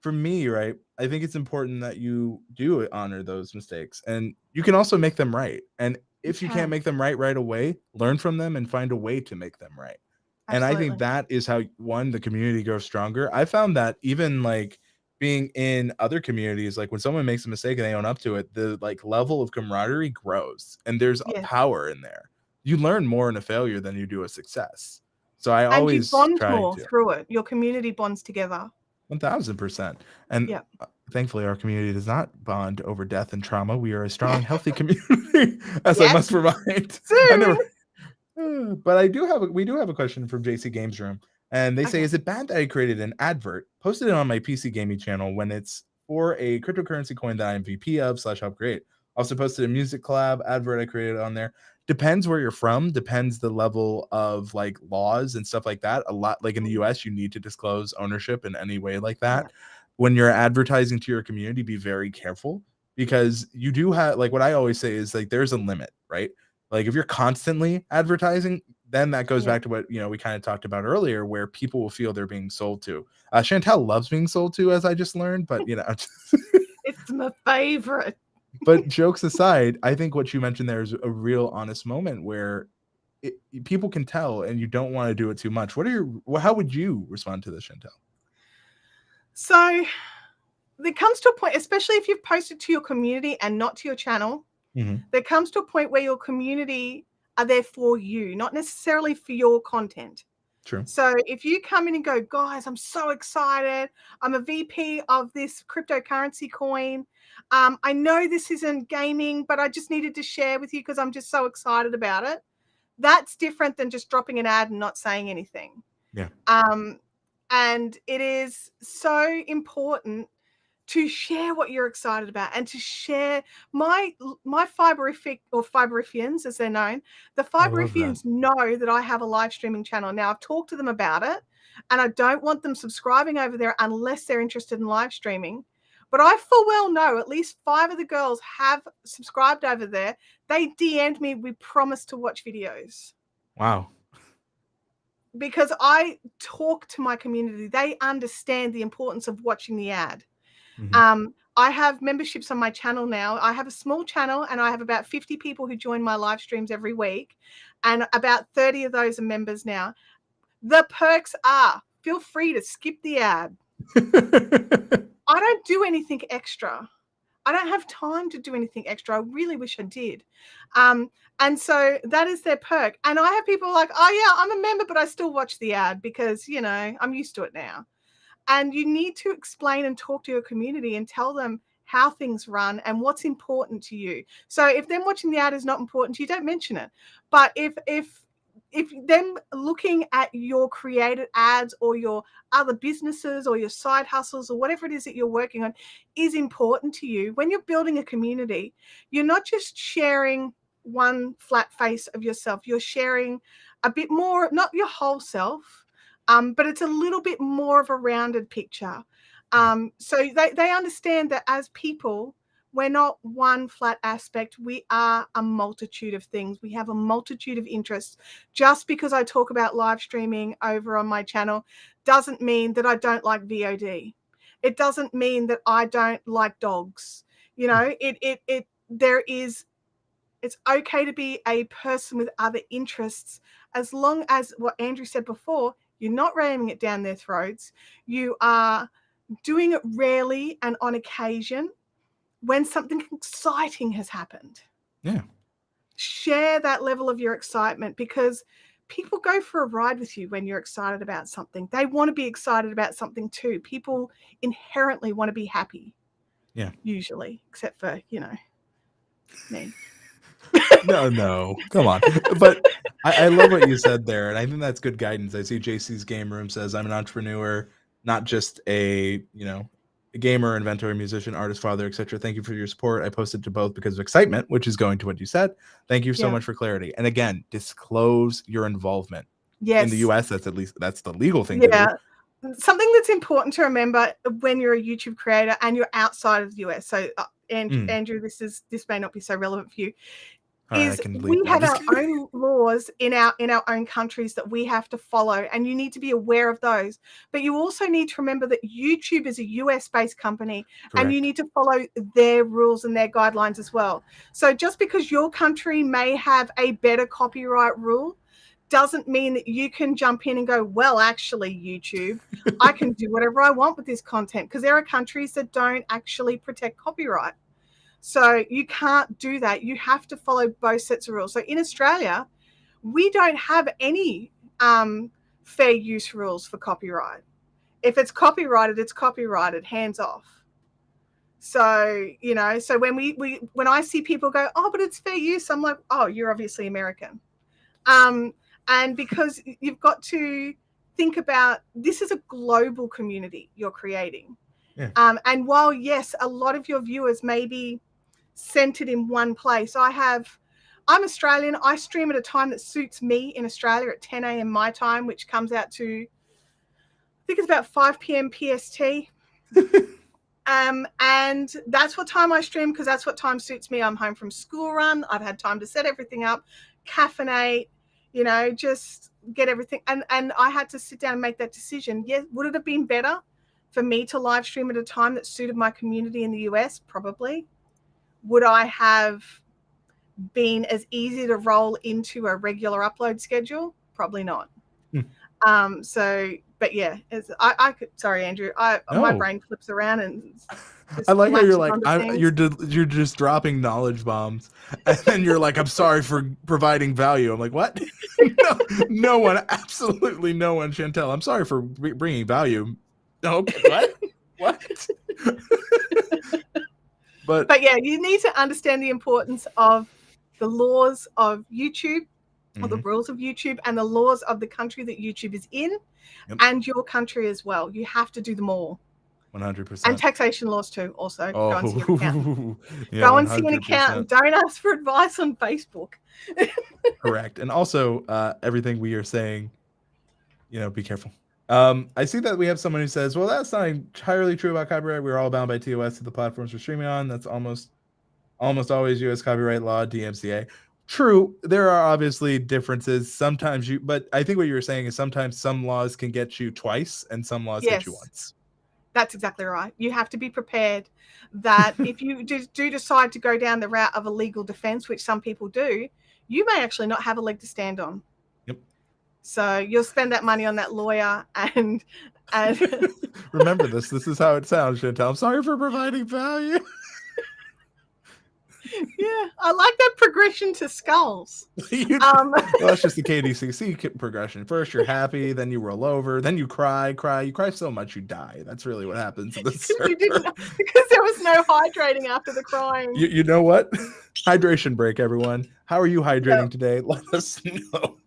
for me, right, I think it's important that you do honor those mistakes and you can also make them right. And if you can't make them right away, learn from them and find a way to make them right. Absolutely. And I think that is how the community grows stronger. I found that even like being in other communities, like when someone makes a mistake and they own up to it, the like level of camaraderie grows and there's a power in there. You learn more in a failure than you do a success. So I always bond more through it. Your community bonds together. 1000%. And thankfully our community does not bond over death and trauma. We are a strong, healthy community, as I must remind. But we do have a question from JC Games Room. And they say, is it bad that I created an advert, posted it on my PC gaming channel when it's for a cryptocurrency coin that I'm VP of / help create. Also posted a music collab advert I created on there. Depends where you're from, depends the level of like laws and stuff like that. A lot, like in the US, you need to disclose ownership in any way like that. Yeah. When you're advertising to your community, be very careful, because you do have, like, what I always say is like there's a limit, right? Like if you're constantly advertising, then that goes Yeah. back to what we kind of talked about earlier, where people will feel they're being sold to. Chantelle loves being sold to, as I just learned, but It's my favorite. but jokes aside, I think what you mentioned there is a real honest moment where people can tell, and you don't want to do it too much. How would you respond to this, Chantelle? So there comes to a point, especially if you've posted to your community and not to your channel, there comes to a point where your community are there for you, not necessarily for your content. True. So if you come in and go, guys, I'm so excited. I'm a VP of this cryptocurrency coin. I know this isn't gaming, but I just needed to share with you because I'm just so excited about it. That's different than just dropping an ad and not saying anything. Yeah. And it is so important to share what you're excited about, and to share my Fiberific, or Fiberifians as they're known. The I love that. Fiberifians know that I have a live streaming channel. Now, I've talked to them about it, and I don't want them subscribing over there unless they're interested in live streaming. But I full well know at least 5 of the girls have subscribed over there. They DM'd me, we promised to watch videos. Wow. Because I talk to my community. They understand the importance of watching the ad. I have memberships on my channel now. I have a small channel, and I have about 50 people who join my live streams every week, and about 30 of those are members now. The perks are, feel free to skip the ad. I don't do anything extra. I don't have time to do anything extra. I really wish I did. And so that is their perk. And I have people like, oh yeah, I'm a member, but I still watch the ad because, I'm used to it now. And you need to explain and talk to your community and tell them how things run and what's important to you. So if them watching the ad is not important to you, don't mention it. But if them looking at your created ads or your other businesses or your side hustles or whatever it is that you're working on is important to you, when you're building a community, you're not just sharing one flat face of yourself. You're sharing a bit more, not your whole self, but it's a little bit more of a rounded picture. So they understand that as people, we're not one flat aspect. We are a multitude of things. We have a multitude of interests. Just because I talk about live streaming over on my channel doesn't mean that I don't like VOD. It doesn't mean that I don't like dogs. It's okay to be a person with other interests, as long as, what Andrew said before, you're not ramming it down their throats. You are doing it rarely and on occasion when something exciting has happened. Yeah. Share that level of your excitement, because people go for a ride with you when you're excited about something. They want to be excited about something too. People inherently want to be happy. Yeah. Usually, except for, me. No, come on. But I love what you said there, and I think that's good guidance. I see JC's Game Room says, I'm an entrepreneur, not just a gamer, inventor, musician, artist, father, etc. Thank you for your support. I posted to both because of excitement, which is going to what you said. Thank you so much for clarity. And again, disclose your involvement. Yes. In the US, that's the legal thing to do. Something that's important to remember when you're a YouTube creator and you're outside of the US. So, Andrew, this may not be so relevant for you. Is we have our own laws in our own countries that we have to follow, and you need to be aware of those. But you also need to remember that YouTube is a US-based company. Correct. And you need to follow their rules and their guidelines as well. So just because your country may have a better copyright rule doesn't mean that you can jump in and go, well, actually, YouTube, I can do whatever I want with this content, because there are countries that don't actually protect copyright. So you can't do that. You have to follow both sets of rules. So in Australia, we don't have any fair use rules for copyright. If it's copyrighted, it's copyrighted, hands off. So, so when I see people go, oh, but it's fair use, I'm like, oh, you're obviously American. And because you've got to think about, this is a global community you're creating. Yeah. And while, yes, a lot of your viewers may be centered in one place, I'm Australian. I stream at a time that suits me in Australia at 10 a.m. my time, which comes out to, I think it's about 5 p.m. PST. And that's what time I stream, because that's what time suits me. I'm home from school run. I've had time to set everything up, caffeinate, just get everything. And I had to sit down and make that decision. Yes, would it have been better for me to live stream at a time that suited my community in the US? Probably. Would I have been as easy to roll into a regular upload schedule? Probably not. But yeah, I could. Sorry, Andrew. My No. brain flips around and I just like how you're latches like, onto things. you're just dropping knowledge bombs, and then you're like, I'm sorry for providing value. I'm like, what? No, no one, absolutely no one, Chantelle. I'm sorry for bringing value. Okay, what? But yeah, you need to understand the importance of the laws of YouTube, or the rules of YouTube, and the laws of the country that YouTube is in, and your country as well. You have to do them all. 100%. And taxation laws too, also. Oh, go and see an accountant. yeah, go and see an accountant. Don't ask for advice on Facebook. Correct. And also, everything we are saying, be careful. I see that we have someone who says, well, that's not entirely true about copyright. We're all bound by TOS to the platforms we're streaming on. That's almost always US copyright law, DMCA. True, there are obviously differences. Sometimes but I think what you were saying is sometimes some laws can get you twice and some laws get you once. That's exactly right. You have to be prepared that if you do decide to go down the route of a legal defense, which some people do, you may actually not have a leg to stand on. Yep. So you'll spend that money on that lawyer and remember this. This is how it sounds, Chantelle. I'm sorry for providing value. Yeah, I like that progression to skulls. Well, that's just the KDCC progression. First, you're happy, then you roll over, then you cry. You cry so much you die. That's really what happens. You didn't know, because there was no hydrating after the crying. You know what? Hydration break, everyone. How are you hydrating today? Let us know.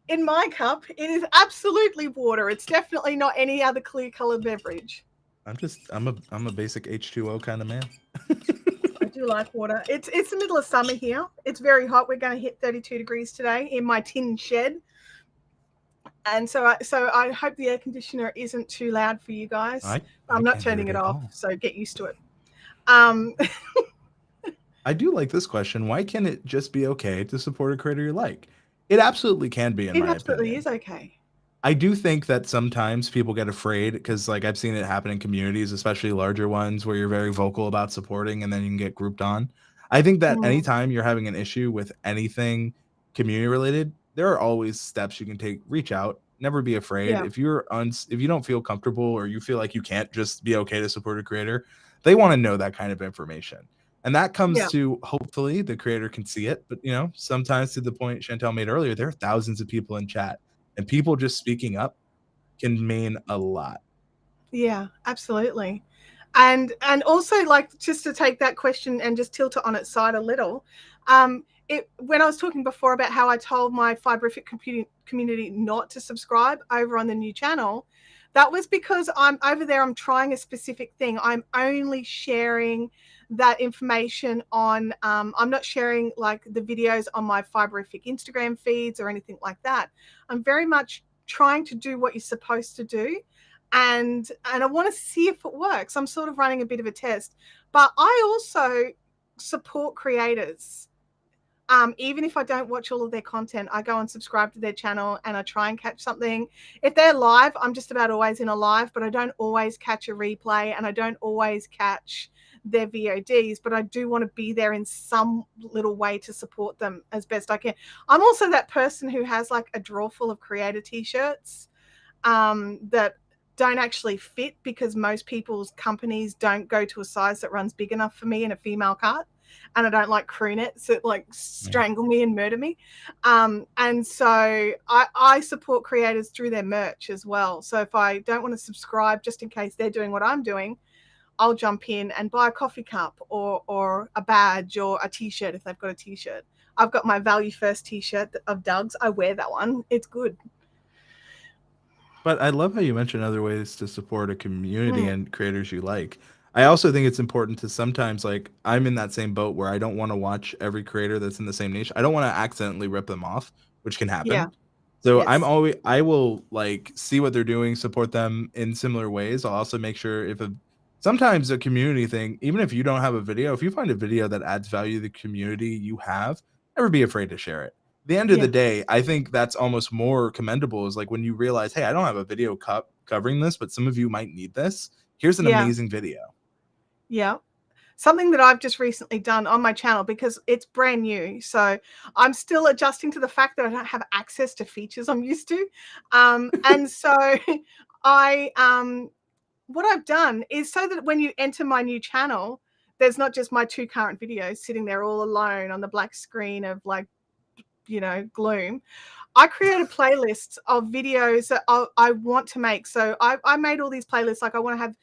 In my cup, it is absolutely water. It's definitely not any other clear colored beverage. I'm a basic H2O kind of man. I do like water. It's the middle of summer here. It's very hot. We're going to hit 32 degrees today in my tin shed. And so I hope the air conditioner isn't too loud for you guys. I'm not turning it off, so get used to it. I do like this question. Why can't it just be okay to support a creator you like? It absolutely can be, in my opinion. It absolutely is okay. I do think that sometimes people get afraid because, like, I've seen it happen in communities, especially larger ones, where you're very vocal about supporting and then you can get grouped on. I think that anytime you're having an issue with anything community related, there are always steps you can take. Reach out, never be afraid. Yeah. If you don't feel comfortable or you feel like you can't just be okay to support a creator, they want to know that kind of information. And that comes to, hopefully the creator can see it. But, sometimes, to the point Chantelle made earlier, there are thousands of people in chat, and people just speaking up can mean a lot. Yeah, absolutely. And also, like, just to take that question and just tilt it on its side a little, when I was talking before about how I told my Fiberfix community not to subscribe over on the new channel, that was because I'm over there, I'm trying a specific thing. I'm only sharing that information on, I'm not sharing like the videos on my Fiberfix Instagram feeds or anything like that. I'm very much trying to do what you're supposed to do. And I want to see if it works. I'm sort of running a bit of a test, but I also support creators. Even if I don't watch all of their content, I go and subscribe to their channel and I try and catch something. If they're live, I'm just about always in a live, but I don't always catch a replay and I don't always catch their VODs, but I do want to be there in some little way to support them as best I can. I'm also that person who has like a drawer full of creator t-shirts that don't actually fit because most people's companies don't go to a size that runs big enough for me in a female cut. And I don't like crew necks that like strangle me and murder me. And so I support creators through their merch as well. So if I don't want to subscribe, just in case they're doing what I'm doing, I'll jump in and buy a coffee cup or a badge or a t-shirt if they've got a t-shirt. I've got my Value First t-shirt of Doug's. I wear that one. It's good. But I love how you mentioned other ways to support a community Mm, and creators you like. I also think it's important to sometimes, like, I'm in that same boat where I don't want to watch every creator that's in the same niche. I don't want to accidentally rip them off, which can yeah. happen. So Yes. I will like see what they're doing, support them in similar ways. I'll also make sure if sometimes a community thing, even if you don't have a video, if you find a video that adds value to the community you have, never be afraid to share it. At the end of the Yeah. day, I think that's almost more commendable is like when you realize, hey, I don't have a video covering this, but some of you might need this. Here's an Yeah. amazing video. Yeah. Something that I've just recently done on my channel because it's brand new. So I'm still adjusting to the fact that I don't have access to features I'm used to. And so I what I've done is so that when you enter my new channel, there's not just my 2 current videos sitting there all alone on the black screen of like, gloom. I created playlists of videos that I want to make. So I made all these playlists. Like I want to have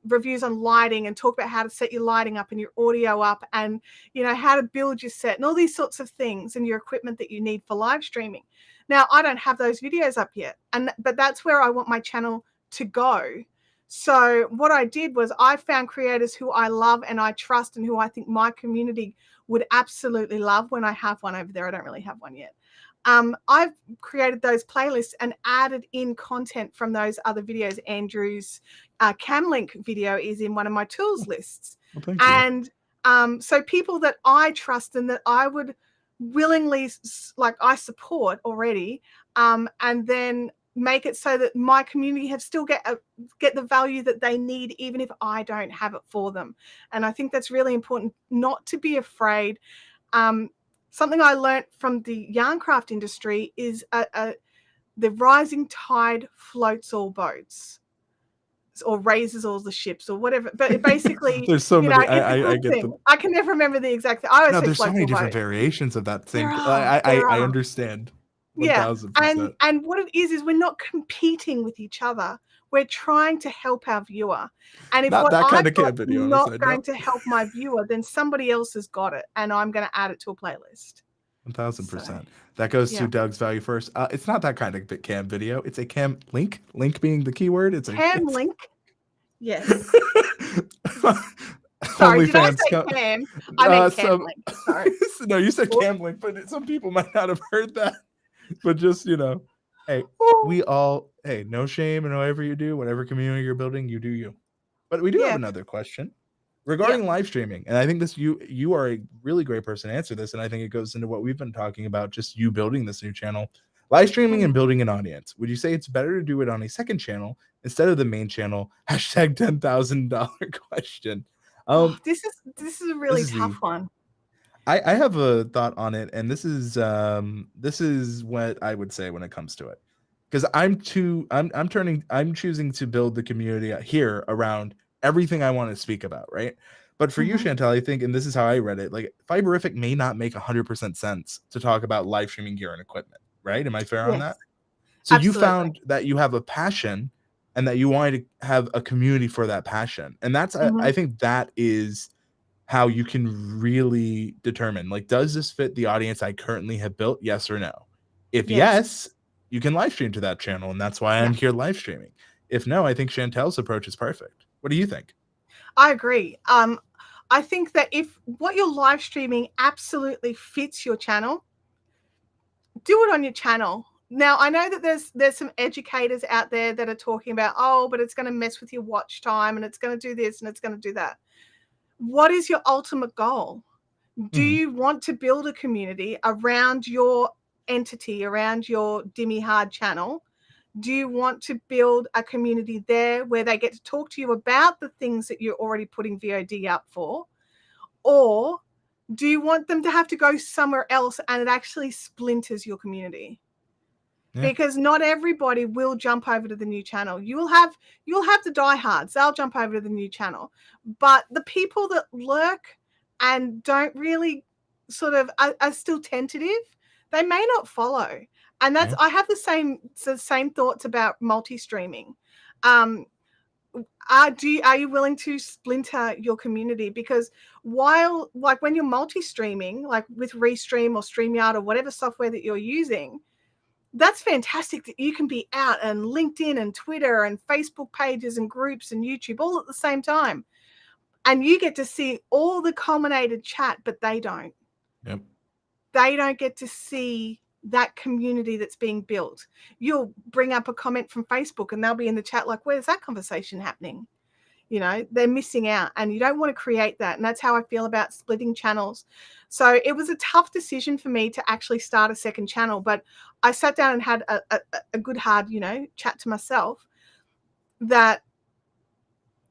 reviews on lighting and talk about how to set your lighting up and your audio up and how to build your set and all these sorts of things and your equipment that you need for live streaming. Now I don't have those videos up yet, but that's where I want my channel to go. So what I did was I found creators who I love and I trust and who I think my community would absolutely love when I have one over there. I don't really have one yet. I've created those playlists and added in content from those other videos. Andrew's Camlink video is in one of my tools lists. Well, thank you. And so people that I trust and that I would willingly, like I support already, and then make it so that my community have still get the value that they need, even if I don't have it for them. And I think that's really important, not to be afraid. Something I learned from the yarn craft industry is the rising tide floats all boats or raises all the ships or whatever. But basically, There's so many. it's a I good get thing. the I can never remember the exact thing. I always no. say There's so floats many all different boats. variations of that There same. are. There I are. understand, one Yeah. thousand And percent. what it is we're not competing with each other. We're trying to help our viewer. And if Not what that kind I've of got cat video on a not side going note. to help my viewer, then somebody else has got it. And I'm going to add it to a playlist. So, 1000%. That goes to yeah. Doug's value first. It's not that kind of cam video. It's a cam link. Link being the keyword. Cam It's link. Yes. Sorry, did I OnlyFans. say cam? I meant cam Some link. Sorry. no, you said Oops. cam link, but some people might not have heard that. But just hey, Ooh. we all no shame in whatever you do, whatever community you're building, you do you. But we do have Yeah. another question Yeah. regarding live streaming, and I think this you are a really great person to answer this, and I think it goes into what we've been talking about, just you building this new channel, live streaming and Mm. building an audience. Would you say it's better to do it on a second channel instead of the main channel? Hashtag $10,000 question. Oh, Um, this is a this really is tough the one. I have a thought on it, and this is what I would say when it comes to it, because I'm choosing to build the community here around everything I want to speak about, right? But for you, Mhm. Chantel, I think, and this is how I read it, like Fiberific may not make 100% sense to talk about live streaming gear and equipment, right? Am I fair on Yes, that? So you absolutely. found that you have a passion and that you wanted to have a community for that passion, and Mhm. I think that is how you can really determine, like, does this fit the audience I currently have built? Yes or no. If Yes. yes, you can live stream to that channel, and that's why Yeah, I'm here live streaming. If no, I think Chantel's approach is perfect. What do you think? I agree. I think that if what you're live streaming absolutely fits your channel, do it on your channel. Now, I know that there's some educators out there that are talking about, oh, but it's going to mess with your watch time and it's going to do this and it's going to do that. What is your ultimate goal? Do Mhm. you want to build a community around your entity, around your Dimmy Hard channel? Do you want to build a community there where they get to talk to you about the things that you're already putting VOD up for? Or do you want them to have to go somewhere else and it actually splinters your community? Yeah. Because not everybody will jump over to the new channel. You'll have the diehards, they'll jump over to the new channel. But the people that lurk and don't really sort of are still tentative, they may not follow. And that's Yeah. I have the same thoughts about multi-streaming. Um, are you willing to splinter your community? Because while like when you're multi-streaming, like with Restream or StreamYard or whatever software that you're using, that's fantastic that you can be out and LinkedIn and Twitter and Facebook pages and groups and YouTube all at the same time. And you get to see all the culminated chat, but they don't. Yep. They don't get to see that community that's being built. You'll bring up a comment from Facebook and they'll be in the chat like, where's that conversation happening? You know, they're missing out, and you don't want to create that. And that's how I feel about splitting channels. So it was a tough decision for me to actually start a second channel, but I sat down and had a good hard, you know, chat to myself that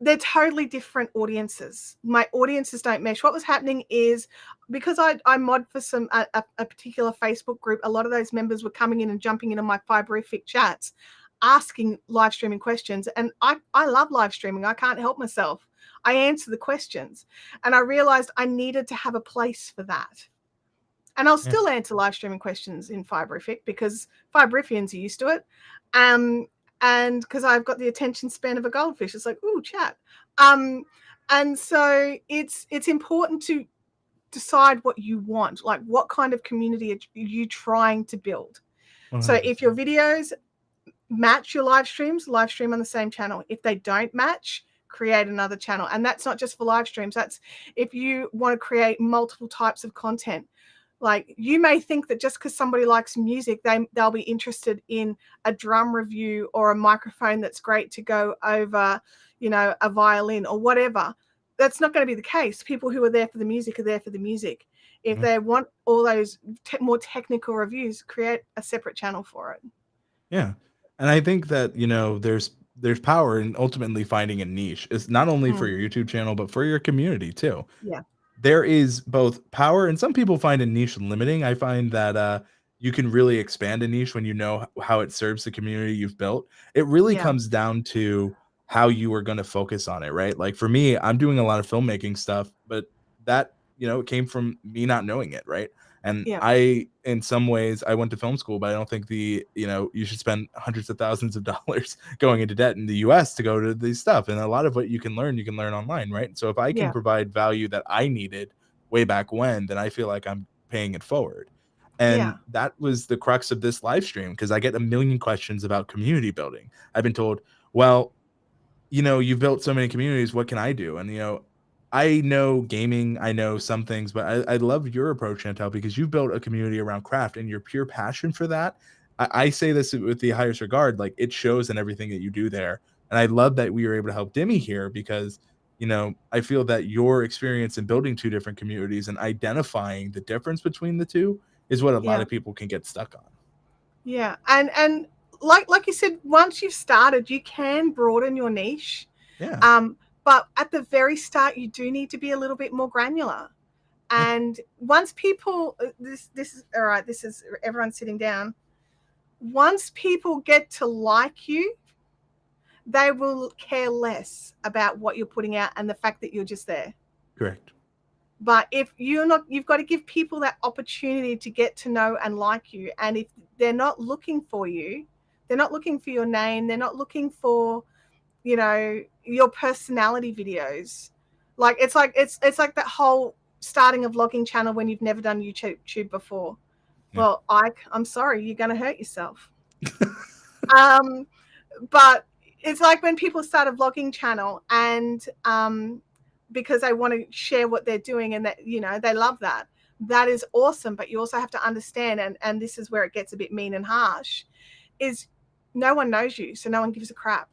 they're totally different audiences. My audiences don't mesh. What was happening is, because I mod for a particular Facebook group, a lot of those members were coming in and jumping into my Fiberfix chats, asking live streaming questions. And I love live streaming. I can't help myself. I answer the questions. And I realized I needed to have a place for that. And I'll Yeah. still answer live streaming questions in Fiberfix because Fiberifians are used to it. And because I've got the attention span of a goldfish, it's like, ooh, chat. And so it's important to decide what you want, like what kind of community are you trying to build. 100%. So if your videos match your live stream on the same channel. If they don't match, create another channel. And that's not just for live streams. That's if you want to create multiple types of content. Like, you may think that just because somebody likes music, they'll be interested in a drum review or a microphone that's great to go over, you know, a violin or whatever. That's not going to be the case. People who are there for the music are there for the music. If they want all those more technical reviews, create a separate channel for it. Yeah. And I think that, you know, there's power in ultimately finding a niche. It's not only for your YouTube channel, but for your community too. Yeah. There is both power, and some people find a niche limiting. I find that you can really expand a niche when you know how it serves the community you've built. It really Yeah. comes down to how you are going to focus on it, right? Like for me, I'm doing a lot of filmmaking stuff, but that, you know, it came from me not knowing it, right? And Yeah. I, in some ways, I went to film school, but I don't think you know, you should spend hundreds of thousands of dollars going into debt in the US to go to these stuff. And a lot of what you can learn online, right? So if I can Yeah. provide value that I needed way back when, then I feel like I'm paying it forward. Yeah. And that was the crux of this live stream, because I get a million questions about community building. I've been told, well, you know, you've built so many communities, what can I do? And, you know, I know gaming, I know some things, but I love your approach, Chantelle, because you've built a community around craft and your pure passion for that. I say this with the highest regard, like it shows in everything that you do there. And I love that we were able to help Demi here because, you know, I feel that your experience in building two different communities and identifying the difference between the two is what a lot Yeah. of people can get stuck on. Yeah. And like you said, once you've started, you can broaden your niche. Yeah. But at the very start, you do need to be a little bit more granular. And once people, this is all right. This is everyone sitting down. Once people get to like you, they will care less about what you're putting out and the fact that you're just there. Correct. But if you're not, you've got to give people that opportunity to get to know and like you. And if they're not looking for you, they're not looking for your name, they're not looking for, you know, your personality videos. Like it's like that whole starting a vlogging channel when you've never done YouTube before. Yeah. Well, I'm sorry, you're going to hurt yourself. But it's like when people start a vlogging channel and because they want to share what they're doing and that, you know, they love that. That is awesome. But you also have to understand, and this is where it gets a bit mean and harsh, is no one knows you, so no one gives a crap.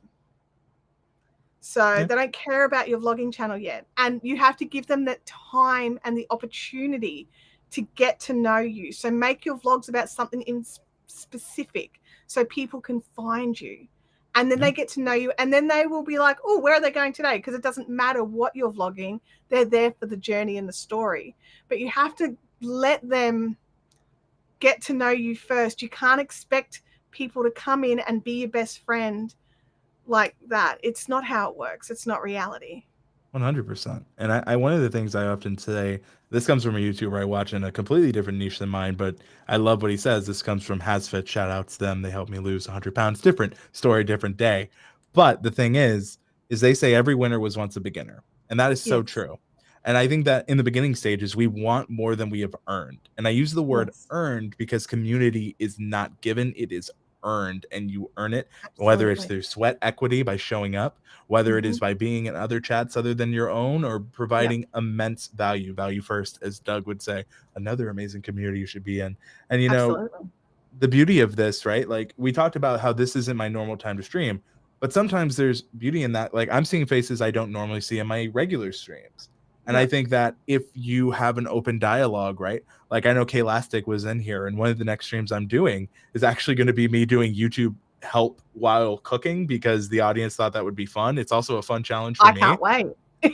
So they don't care about your vlogging channel yet. And you have to give them that time and the opportunity to get to know you. So make your vlogs about something in specific so people can find you. And then they get to know you. And then they will be like, oh, where are they going today? Because it doesn't matter what you're vlogging. They're there for the journey and the story. But you have to let them get to know you first. You can't expect people to come in and be your best friend like that. It's not how it works. It's not reality. 100%. And I one of the things I often say, this comes from a YouTuber I watch in a completely different niche than mine, but I love what he says. This comes from HasFit. Shout out to them. They helped me lose 100 pounds. Different story, different day. But the thing is they say every winner was once a beginner. And that is so true. And I think that in the beginning stages, we want more than we have earned. And I use the word Yes, earned because community is not given, it is earned, and you earn it, whether it's absolutely. through sweat equity by showing up, whether it is Mhm. by being in other chats other than your own, or Yeah, providing immense value, value first, as Doug would say, another amazing community you should be in. And, absolutely. the beauty of this, right? Like we talked about how this isn't my normal time to stream, but sometimes there's beauty in that. Like I'm seeing faces I don't normally see in my regular streams. And I Yep, think that if you have an open dialogue, right? Like I know Kaylastic was in here, and one of the next streams I'm doing is actually going to be me doing YouTube help while cooking because the audience thought that would be fun. It's also a fun challenge for I me. can't wait.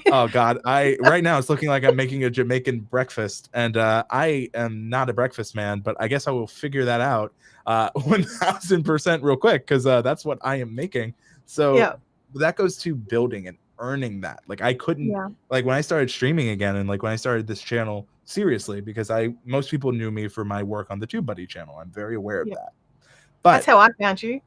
Oh God, I right now it's looking like I'm making a Jamaican breakfast, and I am not a breakfast man, but I guess I will figure that out 1000% real quick because that's what I am making. So Yeah, that goes to building and earning that. Like I couldn't yeah, like when I started streaming again, and like when I started this channel seriously, because I most people knew me for my work on the TubeBuddy channel. I'm very aware of yeah. that, That's but how I found you.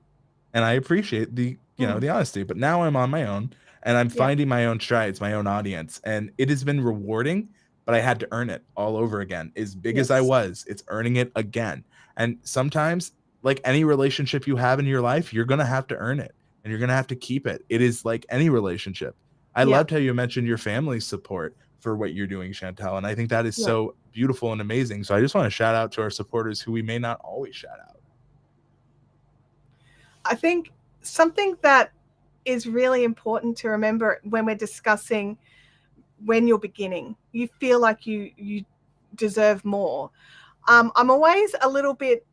and I appreciate the Mm, the honesty. But now I'm on my own, and I'm yeah, finding my own strides, my own audience, and it has been rewarding. But I had to earn it all over again. As big as I yes, was, it's earning it again. And sometimes, like any relationship you have in your life, you're gonna have to earn it, and you're gonna have to keep it. It is like any relationship. I yeah, loved how you mentioned your family's support for what you're doing, Chantel, and I think that is yeah. so beautiful and amazing. So I just want to shout out to our supporters who we may not always shout out. I think something that is really important to remember when we're discussing when you're beginning, you feel like you deserve more. I'm always a little bit.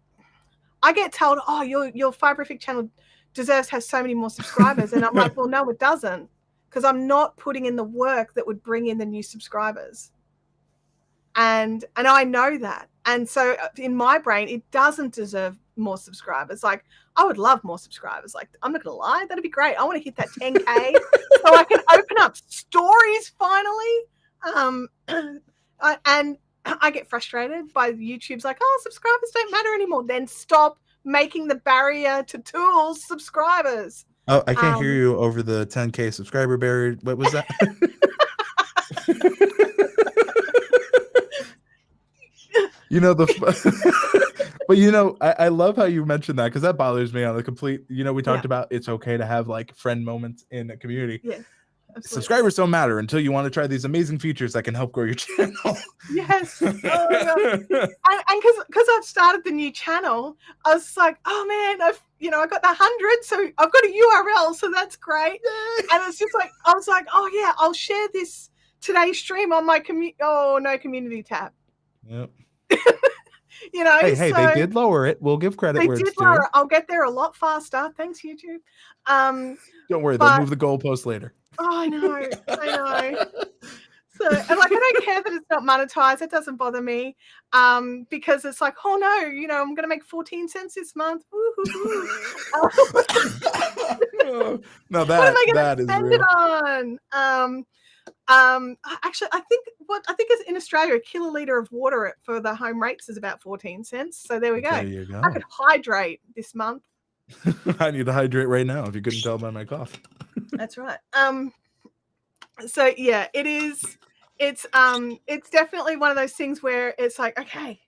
I get told, "Oh, your Fiberfix channel deserves to have so many more subscribers," and I'm like, "Well, no, it doesn't, because I'm not putting in the work that would bring in the new subscribers." And I know that. And so in my brain, it doesn't deserve more subscribers. Like I would love more subscribers. Like I'm not gonna lie, that'd be great. I want to hit that 10K so I can open up stories finally. Um, and I get frustrated by YouTube's like, oh, subscribers don't matter anymore. Then stop making the barrier to tools subscribers. Oh, I can't hear Um, you over the 10K subscriber barrier. What was that? But I love how you mentioned that because that bothers me on the complete. We yeah, talked about it's okay to have like friend moments in a community. yes, absolutely. Subscribers don't matter until you want to try these amazing features that can help grow your channel. Yes. Oh my god. And because I've started the new channel, I was like, oh man, I got the 100, so I've got a URL, so that's great. And it's just like I was like, oh yeah, I'll share this today's stream on my community tab. Yep. Hey, they So did lower it. We'll give credit they where did it's lower due. it. I'll get there a lot faster. Thanks, YouTube. Don't worry, they'll But move the goalpost later. I know. So, and like, I don't care that it's not monetized. It doesn't bother me, because it's like, oh no, I'm going to make 14 cents this month. Woo-hoo-hoo. No, What am I going to that is spend it real. on? Actually, I think is in Australia, a kiloliter of water for the home rates is about 14 cents. So there we go. There you I go. could hydrate this month. I need to hydrate right now. If you couldn't tell by my cough. That's right. So yeah, it is. It's definitely one of those things where it's like, okay,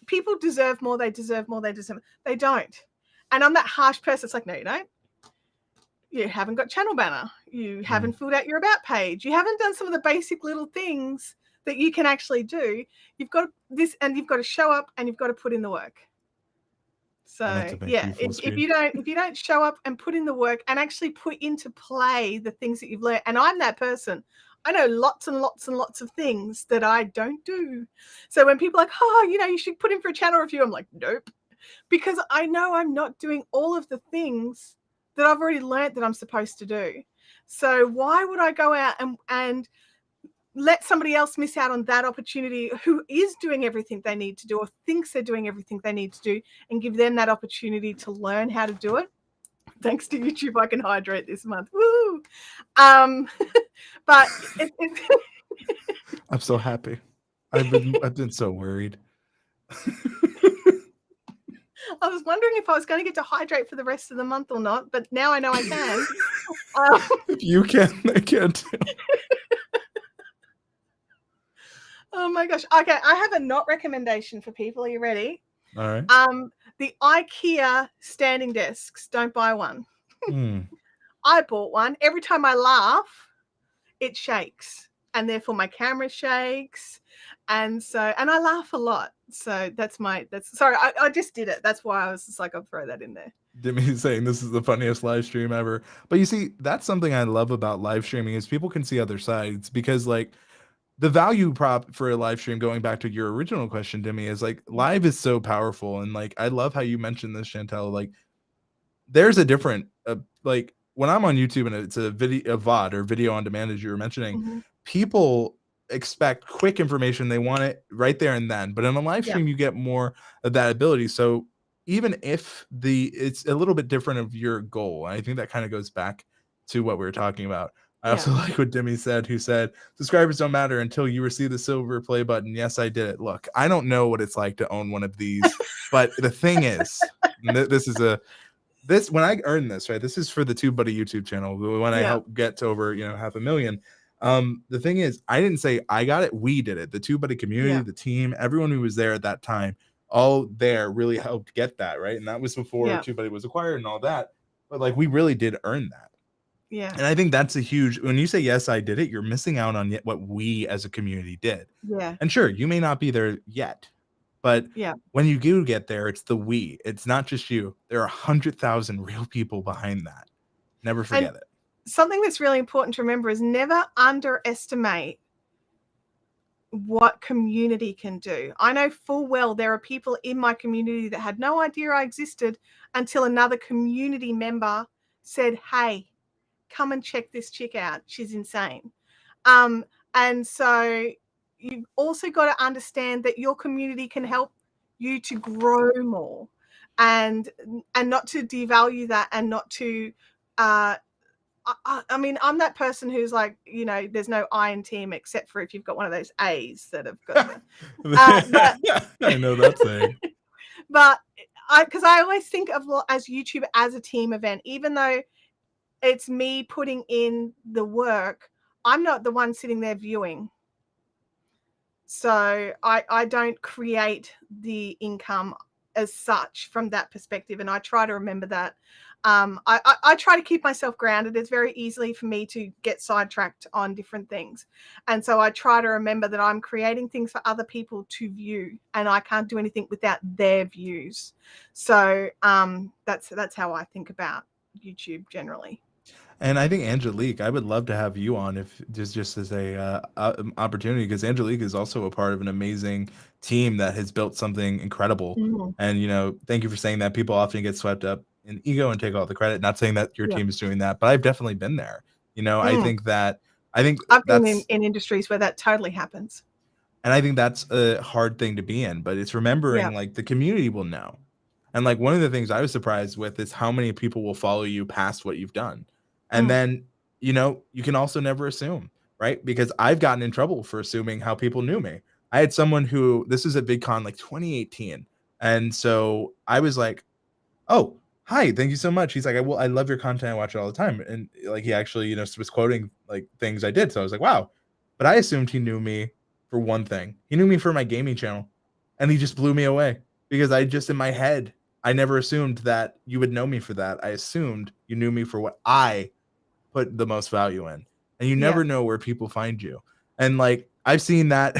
people deserve more. They deserve more. They deserve. They don't. And I'm that harsh person. It's like, no, you don't. You haven't got channel banner. You haven't filled out your about page. You haven't done some of the basic little things that you can actually do. You've got this, and you've got to show up, and you've got to put in the work. I meant So to make yeah, you full if screen. you don't show up and put in the work and actually put into play the things that you've learned, and I'm that person. I know lots and lots and lots of things that I don't do. So when people are like, oh, you should put in for a channel review, I'm like, nope, because I know I'm not doing all of the things that I've already learned that I'm supposed to do. So why would I go out and let somebody else miss out on that opportunity who is doing everything they need to do or thinks they're doing everything they need to do, and give them that opportunity to learn how to do it? Thanks to YouTube, I can hydrate this month. Woo! But I'm so happy. I've been so worried. I was wondering if I was going to get to hydrate for the rest of the month or not, but now I know I can. Um, If you can, I can too. Oh my gosh. Okay, I have a not recommendation for people. Are you ready? All right. The IKEA standing desks. Don't buy one. Hmm. I bought one. Every time I laugh, it shakes, and therefore my camera shakes, and I laugh a lot. So that's sorry. I just did it. That's why I was just like, I'll throw that in there. Demi saying this is the funniest live stream ever. But you see, that's something I love about live streaming is people can see other sides because like the value prop for a live stream, going back to your original question, Demi, is like live is so powerful. And like I love how you mentioned this, Chantelle. Like there's a different like when I'm on YouTube and it's a video, a VOD or video on demand, as you were mentioning, Mm-hmm. people expect quick information. They want it right there and then. But in a live Yeah. stream, you get more of that ability. So even if it's a little bit different of your goal, I think that kind of goes back to what we were talking about. I also like what Demi said, who said, subscribers don't matter until you receive the silver play button. Yes, I did it. Look, I don't know what it's like to own one of these, but the thing is, when I earn this, right? This is for the TubeBuddy YouTube channel. When I help get to over, 500,000. The thing is, I didn't say I got it. We did it. The TubeBuddy community, the team, everyone who was there at that time, all there really helped get that, right? And that was before TubeBuddy was acquired and all that. But like, we really did earn that. Yeah. And I think that's a huge, when you say, yes, I did it, you're missing out on what we as a community did. Yeah. And sure, you may not be there yet, but when you do get there, it's the we. It's not just you. There are 100,000 real people behind that. Never forget it. Something that's really important to remember is never underestimate what community can do. I know full well there are people in my community that had no idea I existed until another community member said, hey, come and check this chick out. She's insane. And so you've also got to understand that your community can help you to grow more and not to devalue that and not to I mean, I'm that person who's like, there's no I in team except for if you've got one of those A's that have got I know that saying. But because I always think of as YouTube as a team event, even though it's me putting in the work, I'm not the one sitting there viewing. So I don't create the income as such from that perspective. And I try to remember that. I try to keep myself grounded. It's very easily for me to get sidetracked on different things. And so I try to remember that I'm creating things for other people to view, and I can't do anything without their views. So that's how I think about YouTube generally. And I think Angelique, I would love to have you on if just as a opportunity, because Angelique is also a part of an amazing team that has built something incredible. Mm-hmm. And thank you for saying that. People often get swept up in ego and take all the credit. Not saying that your team is doing that, but I've definitely been there. I think I've been in industries where that totally happens. And I think that's a hard thing to be in, but it's remembering like the community will know. And like one of the things I was surprised with is how many people will follow you past what you've done. And then, you can also never assume, right? Because I've gotten in trouble for assuming how people knew me. I had someone who, this is at VidCon like 2018. And so I was like, oh, hi, thank you so much. He's like, I love your content. I watch it all the time. And like, he actually, was quoting like things I did. So I was like, wow. But I assumed he knew me for one thing. He knew me for my gaming channel. And he just blew me away because I just, in my head, I never assumed that you would know me for that. I assumed you knew me for what I put the most value in. And you never know where people find you. And like, I've seen that.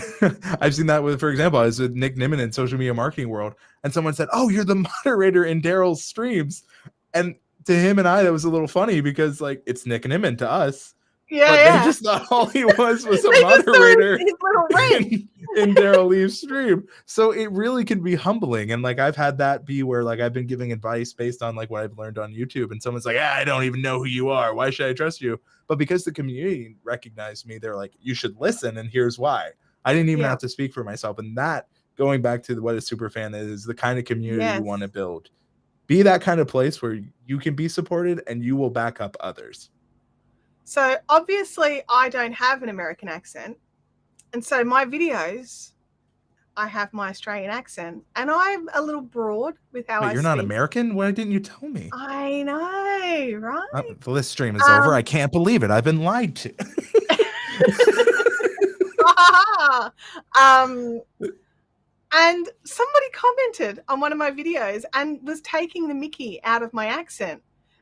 I've seen that with, for example, I was with Nick Nimmin in social media marketing world. And someone said, oh, you're the moderator in Daryl's streams. And to him and I, that was a little funny because like, it's Nick Nimmin to us. But they just thought all he was a moderator in Daryl Lee's stream. So it really can be humbling. And like I've had that be where like I've been giving advice based on like what I've learned on YouTube, and someone's like, I don't even know who you are. Why should I trust you? But because the community recognized me, they're like, you should listen, and here's why. I didn't even have to speak for myself. And that, going back to what a super fan is the kind of community you want to build. Be that kind of place where you can be supported and you will back up others. So obviously I don't have an American accent. And so my videos, I have my Australian accent, and I'm a little broad with how I speak. You're not American? Why didn't you tell me? I know, right? This stream is over. I can't believe it. I've been lied to. And somebody commented on one of my videos and was taking the mickey out of my accent.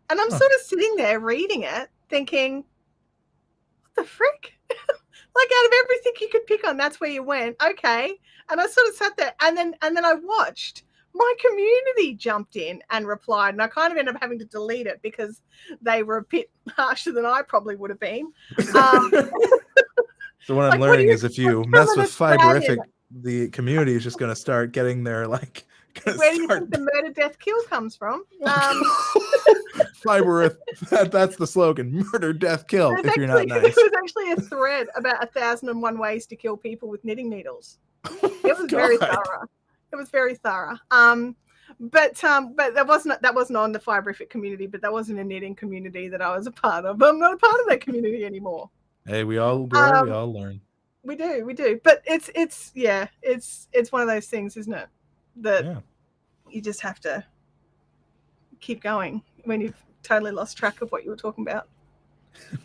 And I'm sort of sitting there reading it thinking, what the frick? Like, out of everything you could pick on, that's where you went. Okay. And I sort of sat there, and then I watched. My community jumped in and replied, and I kind of ended up having to delete it because they were a bit harsher than I probably would have been. So what I'm Like, learning is if you mess with Fiberfix, the community is just going to start getting their, like, where do you think the murder, death, kill comes from? Fiberfix, that's the slogan: murder, death, kill. If you're not nice. There was actually a thread about 1,001 ways to kill people with knitting needles. It was very thorough. It was very thorough. But that wasn't on the Fiberfix community, but that wasn't a knitting community that I was a part of. I'm not a part of that community anymore. Hey, we all grow, we all learn. We do. But it's one of those things, isn't it? That you just have to keep going when you've totally lost track of what you were talking about.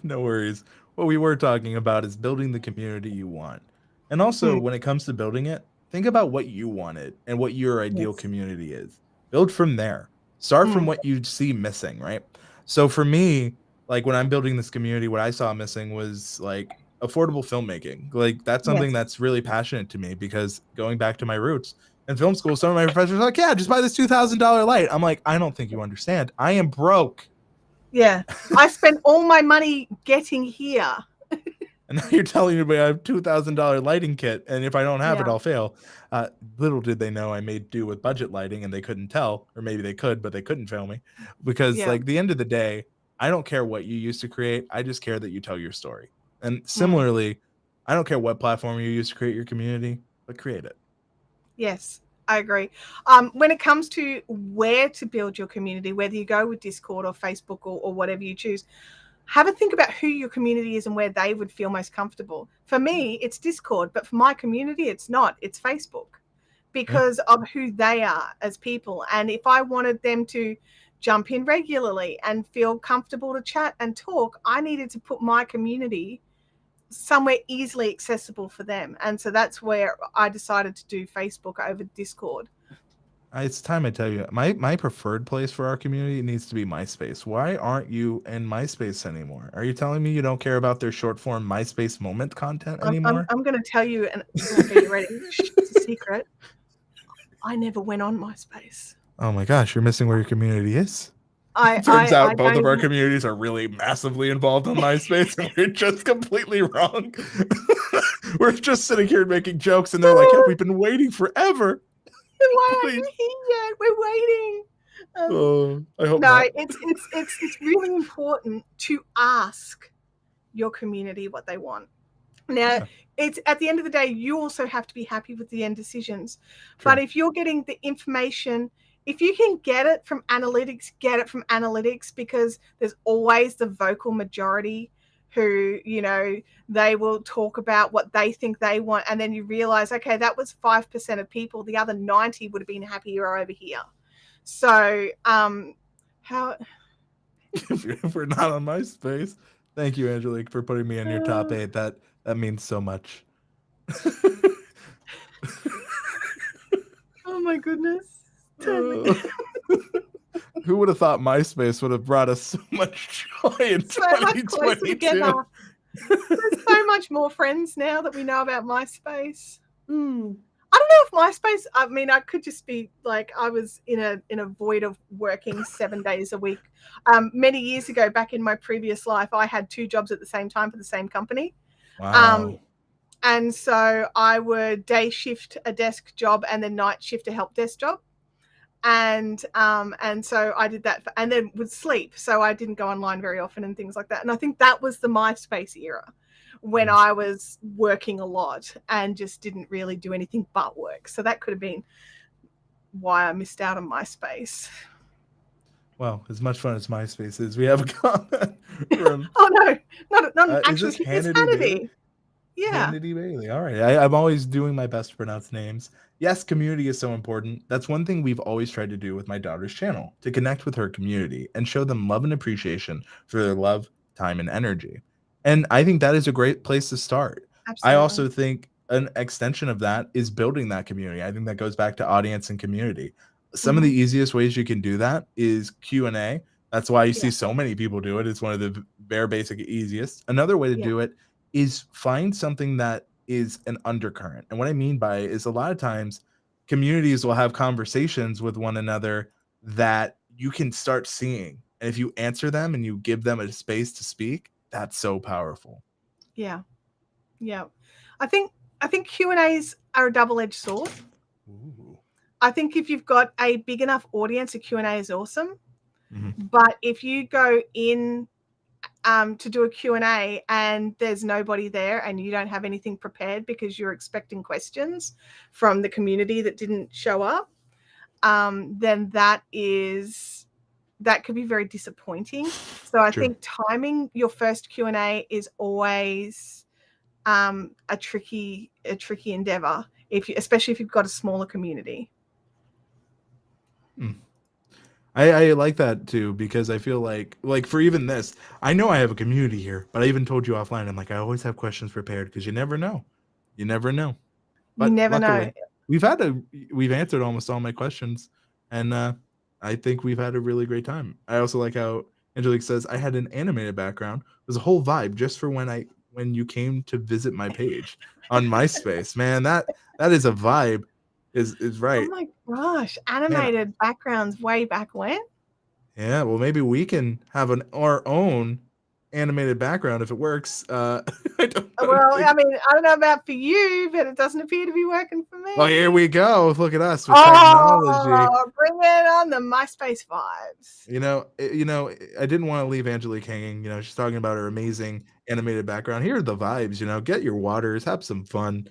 No worries. What we were talking about is building the community you want. And also, when it comes to building it, think about what you wanted and what your ideal community is. Build from there. Start from what you see missing, right? So for me, like, when I'm building this community, what I saw missing was, like, affordable filmmaking. Like, that's something that's really passionate to me, because going back to my roots in film school, some of my professors are like, yeah, just buy this $2,000 light. I'm like, I don't think you understand. I am broke. Yeah. I spent all my money getting here. And now you're telling me I have $2,000 lighting kit, and if I don't have it, I'll fail. Little did they know I made do with budget lighting, and they couldn't tell, or maybe they could, but they couldn't fail me, because like, the end of the day, I don't care what you used to create. I just care that you tell your story. And similarly, I don't care what platform you use to create your community, but create it. Yes, I agree. When it comes to where to build your community, whether you go with Discord or Facebook or whatever you choose, have a think about who your community is and where they would feel most comfortable. For me, it's Discord, but for my community, it's not. It's Facebook, because of who they are as people. And if I wanted them to jump in regularly and feel comfortable to chat and talk, I needed to put my community somewhere easily accessible for them. And so that's where I decided to do Facebook over Discord. It's time I tell you, my preferred place for our community needs to be MySpace. Why aren't you in MySpace anymore? Are you telling me you don't care about their short form MySpace moment content anymore? I'm going to tell you, and are you ready? It's a secret. I never went on MySpace. Oh my gosh, you're missing where your community is. Turns out both of our communities are really massively involved on MySpace, and we're just completely wrong. We're just sitting here making jokes, and they're like, yeah, we've been waiting forever. Why aren't you here yet? We're waiting. I hope not. It's really important to ask your community what they want. Now, it's at the end of the day, you also have to be happy with the end decisions. True. But if you're getting the information, if you can get it from analytics, get it from analytics, because there's always the vocal majority who, you know, they will talk about what they think they want. And then you realize, okay, that was 5% of people. The other 90 would have been happier over here. So how... if we're not on MySpace, thank you, Angelique, for putting me in your top 8. That means so much. Oh my goodness. Who would have thought MySpace would have brought us so much joy in 2022? There's so much more friends now that we know about MySpace. I don't know if MySpace, I mean, I could just be like, I was in a void of working 7 days a week. Many years ago, back in my previous life, I had 2 jobs at the same time for the same company. Wow. And so I would day shift a desk job and then night shift a help desk job. And so I did that, and then would sleep. So I didn't go online very often and things like that. And I think that was the MySpace era, when I was working a lot and just didn't really do anything but work. So that could have been why I missed out on MySpace. Well, as much fun as MySpace is, we have a comment from... Oh, no, not actually. It's Hannity. Yeah. Hannity Bailey. All right. I'm always doing my best to pronounce names. Yes, community is so important. That's one thing we've always tried to do with my daughter's channel, to connect with her community and show them love and appreciation for their love, time, and energy. And I think that is a great place to start. I Absolutely. also think an extension of that is building that community. I think that goes back to audience and community. Some of the Mhm. easiest ways you can do that is Q&A. That's why you Yeah, see so many people do it. It's one of the bare basic easiest. Another way to yeah, do it is find something that is an undercurrent. And what I mean by it is a lot of times communities will have conversations with one another that you can start seeing. And if you answer them and you give them a space to speak, that's so powerful. yeah, yeah. I think Q&As are a double-edged sword. Ooh. I think if you've got a big enough audience, a Q&A is awesome. Mhm. But if you go in to do a Q&A and there's nobody there and you don't have anything prepared because you're expecting questions from the community that didn't show up, then that could be very disappointing. So I True. think timing your first Q&A is always a tricky endeavor, especially if you've got a smaller community. Hmm. I like that too because I feel like for even this, I know I have a community here, but I even told you offline. I'm like I always have questions prepared because you never know, you never know. You But never know. luckily, we've had a we've answered almost all my questions, and I think we've had a really great time. I also like how Angelique says I had an animated background. It was a whole vibe just for when you came to visit my page on MySpace. Man, that is a vibe. Is Oh right, my gosh, man. animated backgrounds way back when? Yeah, well, maybe we can have our own animated background if it works. I don't know. Well, I mean, I don't know about for you, but it doesn't appear to be working for Well, here me. we go. Look at us with technology. Oh, bring it on the MySpace vibes. I didn't want to leave Angelique hanging. She's talking about her amazing animated background. Here are the vibes. Get your waters, have some fun.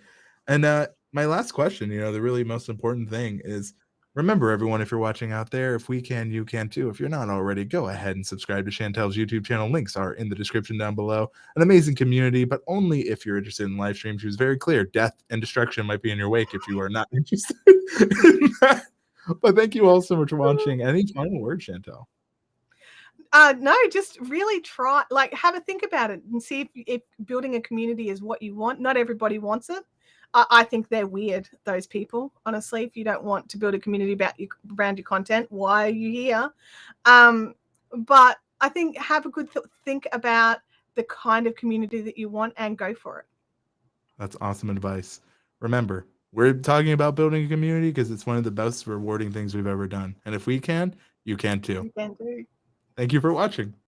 And my last question, the really most important thing is remember, everyone, if you're watching out there, if we can, you can too. If you're not already, go ahead and subscribe to Chantelle's YouTube channel. Links are in the description down below. An amazing community, but only if you're interested in live stream. She was very clear. Death and destruction might be in your wake if you are not interested in that. But thank you all so much for watching. Any final words, Chantelle? No, just really try, like, have a think about it and see if building a community is what you want. Not everybody wants it. I think they're weird, those people. Honestly, if you don't want to build a community around your content, why are you here? But I think have a good think about the kind of community that you want and go for it. That's awesome advice. Remember, we're talking about building a community because it's one of the best rewarding things we've ever done. And if we can, you can too. You can do. Thank you for watching.